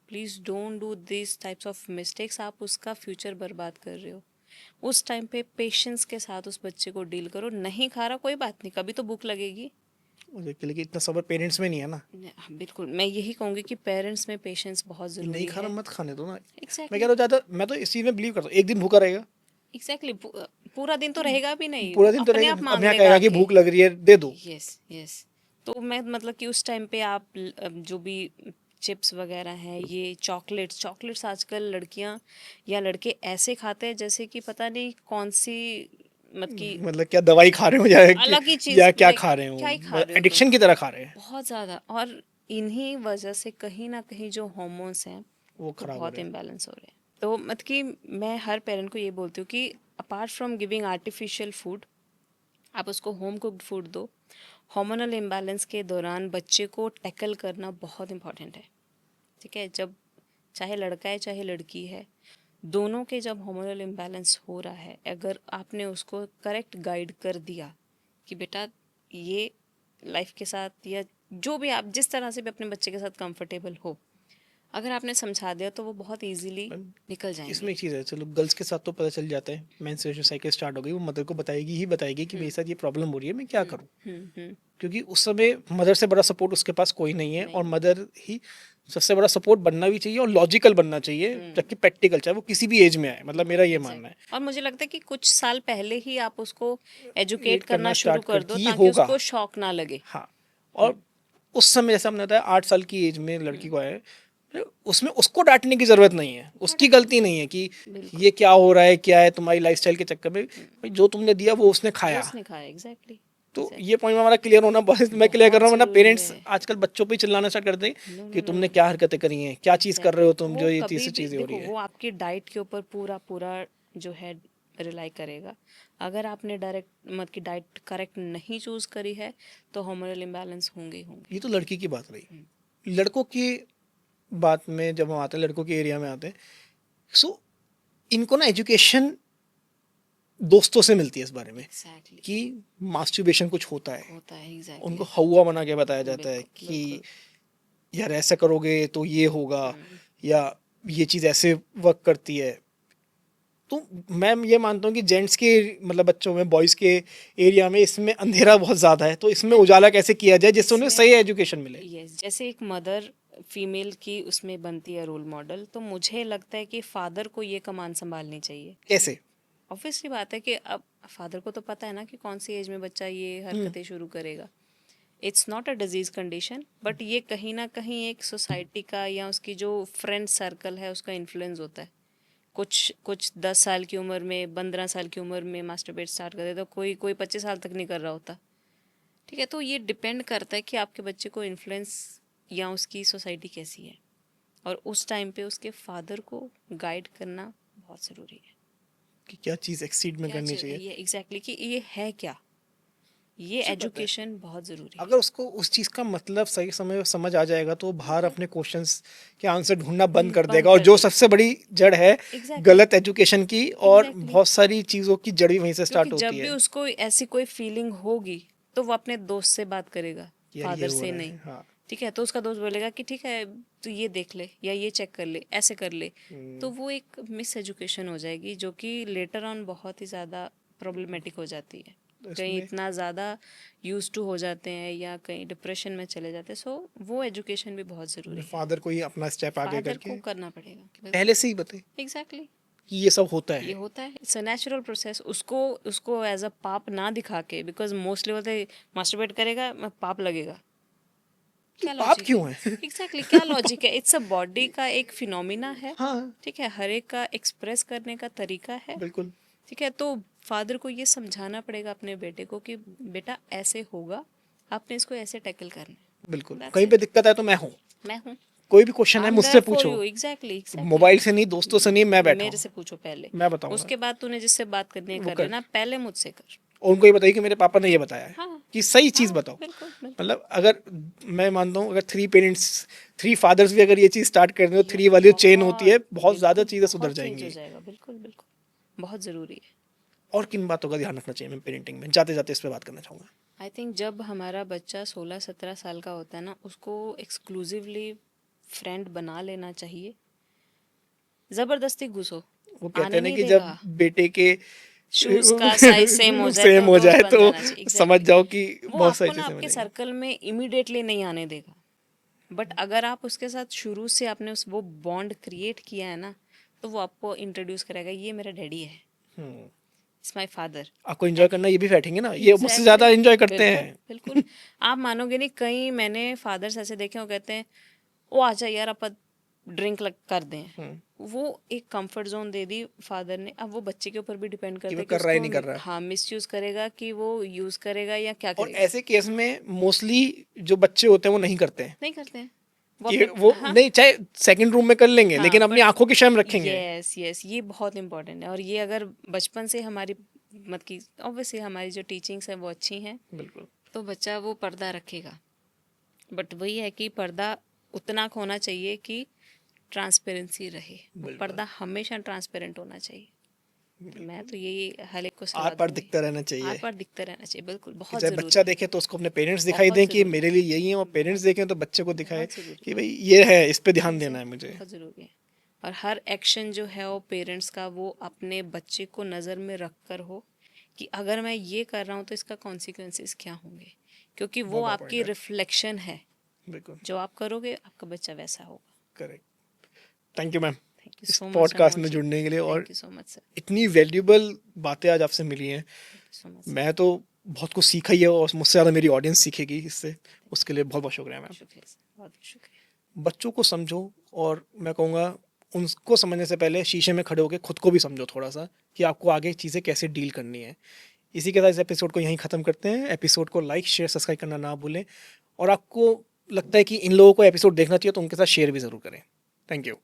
please don't do this types of mistakes. आप उसका फ्यूचर बर्बाद कर रहे हो। उस टाइम पे पेशेंस के साथ उस बच्चे को डील करो। नहीं खा रहा कोई बात नहीं, कभी तो भूख लगेगी। लेकिन इतना सब्र पेरेंट्स में नहीं है ना, हाँ, बिल्कुल, मैं यही कहूँगी कि पेरेंट्स में पेशेंस बहुत कि नहीं ज़रूरी खा रहा है। मत खाने दो ना। मैं कह एग्जैक्टली, रहा हूँ ज़्यादा, मैं तो इस चीज़ में बिलीव करता हूँ, एक दिन भूखा रहेगा, एग्जैक्टली, पूरा दिन तो रहेगा भी नहीं, पूरा वो दिन तो अपने रहेगा, आप अब मांग यहाँ लेगा कहेगा कि आके। भूख लग रही है दे दो। Yes, yes. तो मैं मतलब कि उस टाइम पे आप जो भी चिप्स वगैरह हैं, ये चॉकलेट्स चॉकलेट्स आजकल लड़कियां या लड़के ऐसे खाते हैं जैसे कि पता नहीं कौन सी, मतलब कि मतलब क्या दवाई खा रहे हो अलग ही या चीज, क्या लाइक खा रहे क्या ही खा हो, रहे हो तुम। एडिक्शन की तरह खा रहे हैं, बहुत ज़्यादा, और इन्हीं वजह से कहीं ना कहीं जो हॉर्मोन्स हैं वो वो खराब हो बहुत रहे हैं। इम्बैलेंस हो रहे हैं। तो मतलब कि मैं हर पेरेंट को ये बोलती हूँ कि apart from giving artificial food, आप उसको होम कुक्ड फूड दो। हार्मोनल इम्बैलेंस के दौरान बच्चे को टैकल करना बहुत इंपॉर्टेंट है। ठीक है, जब चाहे लड़का है चाहे लड़की है, दोनों के जब हार्मोनल इम्बैलेंस हो रहा है, अगर आपने उसको करेक्ट गाइड कर दिया कि बेटा ये लाइफ के साथ, या जो भी आप जिस तरह से भी अपने बच्चे के साथ कंफर्टेबल हो, अगर आपने समझा दिया तो वो बहुत इजीली मैम, निकल इसमें जाएंगे। एक चीज़ है, चलो गर्ल्स के साथ तो पता चल जाता है, मेंस्ट्रुएशन साइकिल स्टार्ट हो गई, वो मदर को बताएगी ही बताएगी कि मेरे साथ ये प्रॉब्लम हो रही है, मैं क्या करूँ। हम्म। क्योंकि उस समय मदर से बड़ा सपोर्ट उसके पास कोई नहीं है, और नहीं। मदर ही सबसे बड़ा सपोर्ट बनना भी चाहिए, और लॉजिकल बनना चाहिए, जबकि प्रैक्टिकल, चाहे वो किसी भी एज में आए, मतलब मेरा ये मानना है। एग्जैक्ट, और मुझे लगता है कि कुछ साल पहले ही आप उसको एजुकेट वेट करना करना शुरू स्टार्ट कर कर दो कि ये ताकि होगा। उसको शौक ना लगे। हाँ, और उस समय जैसे हमने बताया 8 साल की एज में लड़की को आए, उसमें उसको डांटने की जरूरत नहीं है, उसकी गलती नहीं है कि बिल्कुल। ये क्या हो रहा है, क्या है तुम्हारी लाइफस्टाइल के चक्कर में, भाई जो तुमने दिया वो उसने वो खाया। उसने खाया, एग्जैक्टली। तो ये पॉइंट हमारा क्लियर होना बहुत, मैं क्लियर कर बहुत रहा हूँ, वरना ज़रूरी पेरेंट्स है। आजकल बच्चों पे ही चिल्लाना स्टार्ट कर दें नो, कि नो, नो। तुमने क्या हरकतें करी हैं, क्या चीज़ कर रहे एग्जैक्टली, हो तुम, वो जो ये कभी तीसरी भी चीज़ें हो रही देखो, है। वो आपकी डाइट के ऊपर पूरा पूरा जो है रिलाई करेगा। अगर आपने डायरेक्ट मतलब की डाइट करेक्ट नहीं चूज करी है तो हार्मोनल इम्बैलेंस होंगे ही होंगे। ये तो लड़की की बात रही। लड़कों की बात में जब हम आते हैं, लड़कों के एरिया में आते हैं, सो इनको ना एजुकेशन दोस्तों से मिलती है इस बारे में एग्जैक्टली, कि मास्टरबेशन कुछ होता है। होता है, उनको एग्जैक्टली। हवा बना के बताया जाता है बिल्कुल, कि बिल्कुल। यार ऐसा करोगे तो ये होगा, हम्म। या ये चीज़ ऐसे वर्क करती है। तो मैं ये मानता हूँ कि जेंट्स के, मतलब बच्चों में, बॉयज़ के एरिया में इसमें अंधेरा बहुत ज़्यादा है, तो इसमें उजाला कैसे किया जाए जिससे उन्हें इसमें सही एजुकेशन मिले। यस, जैसे एक मदर फीमेल की उसमें बनती है रोल मॉडल, तो मुझे लगता है कि फादर को ये कमान संभालनी चाहिए। कैसे? ऑब्वियसली बात है कि अब फादर को तो पता है ना कि कौन सी एज में बच्चा ये हरकतें शुरू करेगा। It's not a disease condition, but ये कहीं ना कहीं एक सोसाइटी का या उसकी जो फ्रेंड सर्कल है उसका इन्फ्लुएंस होता है। कुछ कुछ 10 साल की उम्र में, 15 साल की उम्र में मास्टरबेट स्टार्ट कर देता, कोई कोई 25 साल तक नहीं कर रहा होता। ठीक है, तो ये डिपेंड करता है कि आपके बच्चे को इन्फ्लुएंस या उसकी सोसाइटी कैसी है, और उस टाइम पे उसके फादर को गाइड करना बहुत ज़रूरी है। कि क्या चीज़ एक्सीड में क्या करनी चल चाहिए। ये एग्जैक्टली कि ये है क्या, ये सही बात है। एजुकेशन बहुत ज़रूरी है। अगर उसको उस चीज़ का मतलब सही समय समझ आ जाएगा, तो वो बाहर अपने क्वेश्चंस के आंसर ढूंढना बंद कर बंद देगा, और कर जो देगा। सबसे बड़ी जड़ है एग्जैक्टली, गलत एजुकेशन की, और एग्जैक्टली। बहुत सारी चीज़ों की जड़ भी वहीं से क्योंकि स्टार्ट होती जब भी है। उसको ऐसी कोई फीलिंग होगी तो वो अपने दोस्त से बात करेगा, कि यार ये फादर हो से रहा नहीं। है, हाँ। ठीक है, तो उसका दोस्त बोलेगा कि ठीक है तू ये देख ले या ये चेक कर ले, ऐसे कर ले। तो वो एक मिस एजुकेशन हो जाएगी जो कि लेटर ऑन बहुत ही ज़्यादा प्रॉब्लमेटिक हो जाती है। तो कहीं इसमें इतना ज़्यादा यूज टू हो जाते हैं या कहीं डिप्रेशन में चले जाते हैं। सो वो एजुकेशन भी बहुत ज़रूरी है। फादर को ही अपना स्टेप आगे फादर को करके करना पड़ेगा कि पहले से ही बताए एग्जैक्टली, कि ये सब होता ये है। होता है, इट्स अ नेचुरल प्रोसेस। उसको उसको एज अ पाप ना दिखा के, बिकॉज मोस्टली बोलते मास्टरबेट करेगा पाप लगेगा। क्या पाप लॉजिक क्यों है? है? एग्जैक्टली क्या लॉजिक है? इट्स अ बॉडी का एक फिनोमिना है, हाँ ठीक है, हर एक का एक्सप्रेस करने का तरीका है, बिल्कुल ठीक है। तो फादर को ये समझाना पड़ेगा अपने बेटे को कि बेटा ऐसे होगा, आपने इसको ऐसे टैकल करना है। बिल्कुल, That's कहीं पे it. दिक्कत है तो मैं हूँ, मैं हूँ, कोई भी क्वेश्चन आई है एम मुझसे देयर फॉर पूछो, यू। Exactly exactly. मोबाइल से नहीं, दोस्तों से नहीं, मैं बैठा मेरे हूँ, से पूछो पहले, मैं बताऊंगा। उसके बाद तूने जिससे बात करनी है वो कर कर, लेना, पहले मुझसे कर। और उनको ये बताइए कि मेरे पापा ने ये बताया है, हाँ कि सही चीज़ हाँ, बताओ। बिल्कुल बिल्कुल। मतलब अगर मैं मानता हूँ, अगर 3 पेरेंट्स, 3 फादर्स भी अगर ये चीज़ स्टार्ट कर दें तो 3 वाली जो चेन होती है, बहुत ज़्यादा बिल्कुल चीज़ें सुधर बहुत चेंज हो जाएंगी। जाएगा, बिल्कुल बिल्कुल, बहुत ज़रूरी है। और किन बातों का ध्यान रखना चाहिए मैं पेरेंटिंग में, जाते जाते इस पे बात करना चाहूँगा। आई थिंक जब हमारा बच्चा 16-17 साल का होता है ना, उसको एक्सक्लूसिवली फ्रेंड बना लेना चाहिए। ज़बरदस्ती घुसो, वो कहते आने हैं ना नहीं कि जब देगा। बेटे के शूज़ का साइज सेम हो जाए सेम तो हो दोस्त जाए बन तो जाना चाहिए। समझ एग्जैक्टली जाओ कि वो बहुत सारी आपको ना चीज़ें आपके बनेंगी। सर्कल में इमिडिएटली नहीं आने देगा, बट अगर आप उसके साथ शुरू से आपने उस वो बॉन्ड क्रिएट किया है ना, तो वो आपको इंट्रोड्यूस करेगा, ये मेरा डैडी है, इट्स माय फादर। आपको एंजॉय करना, ये भी बैठेंगे ना, ये मुझसे एग्जैक्टली ज़्यादा एंजॉय करते बिल्कुल हैं। बिल्कुल। आप मानोगे नहीं, कई मैंने फादर्स ऐसे देखे, वो कहते हैं ओ आजा यार अपन ड्रिंक कर दें। वो एक comfort zone they the father ने। अब वो बच्चे के ऊपर भी डिपेंड कि करता वो है कि कर रहा है उसको नहीं कर रहा है। हाँ मिस यूज करेगा, कि वो यूज करेगा या क्या और करेगा। ऐसे केस में मोस्टली जो बच्चे होते हैं वो नहीं करते हैं, नहीं करते हैं वो कि अपने। वो हाँ नहीं, चाहे सेकंड रूम में कर लेंगे हाँ लेकिन अपनी बट आंखों की शर्म रखेंगे। यस यस, ये बहुत इंपॉर्टेंट है। और ये अगर बचपन से हमारी मत की ऑब्वियसली हमारी जो टीचिंग्स है वो अच्छी हैं, बिल्कुल तो बच्चा वो पर्दा रखेगा। बट वही है कि पर्दा उतना होना चाहिए कि ट्रांसपेरेंसी रहे, वो बिल्कुल। पर्दा हमेशा ट्रांसपेरेंट होना चाहिए। तो मैं तो यही हर एक को आर सलाह पार दूंगी। दिखता रहना आर चाहिए, पार दिखता रहना चाहिए, बिल्कुल कि बहुत चाहे ज़रूरी बच्चा है। देखे तो उसको अपने पेरेंट्स दिखाई बहुत दें कि ज़रूरी मेरे है, लिए यही है, और पेरेंट्स देखें तो बच्चे को दिखाए बहुत ज़रूरी कि है। भाई ये है, इस पे ध्यान देना है एग्जैक्टली मुझे। बहुत ज़रूरी है। और हर एक्शन जो है वो पेरेंट्स का, वो अपने बच्चे को नज़र में रख कर हो कि अगर मैं ये कर रहा हूँ तो इसका कॉन्सिक्वेंसेस क्या होंगे, क्योंकि वो बहुत बड़ा पॉइंट आपकी है। रिफ्लेक्शन है। बिल्कुल जो आप करोगे आपका बच्चा वैसा होगा। Correct. Thank you ma'am, thank you इस सो मच पॉडकास्ट अनमोल में जी। जुड़ने के लिए, और thank you so much sir. इतनी वैल्यूबल बातें आज आपसे मिली हैं। Thank you so much sir. मैं तो बहुत कुछ सीखा ही है, और मुझसे ज़्यादा मेरी ऑडियंस सीखेगी इससे, उसके लिए बहुत बहुत शुक्रिया मैम। शुक्रिया सर, बहुत बहुत शुक्रिया। बच्चों को समझो, और मैं कहूँगा उनको समझने से पहले शीशे में खड़े होकर खुद को भी समझो थोड़ा सा, कि आपको आगे चीज़ें कैसे डील करनी है। इसी के साथ इस एपिसोड को यहीं ख़त्म करते हैं। एपिसोड को लाइक शेयर सब्सक्राइब करना ना भूलें, और आपको लगता है कि इन लोगों को एपिसोड देखना चाहिए तो उनके साथ शेयर भी ज़रूर करें। Thank you.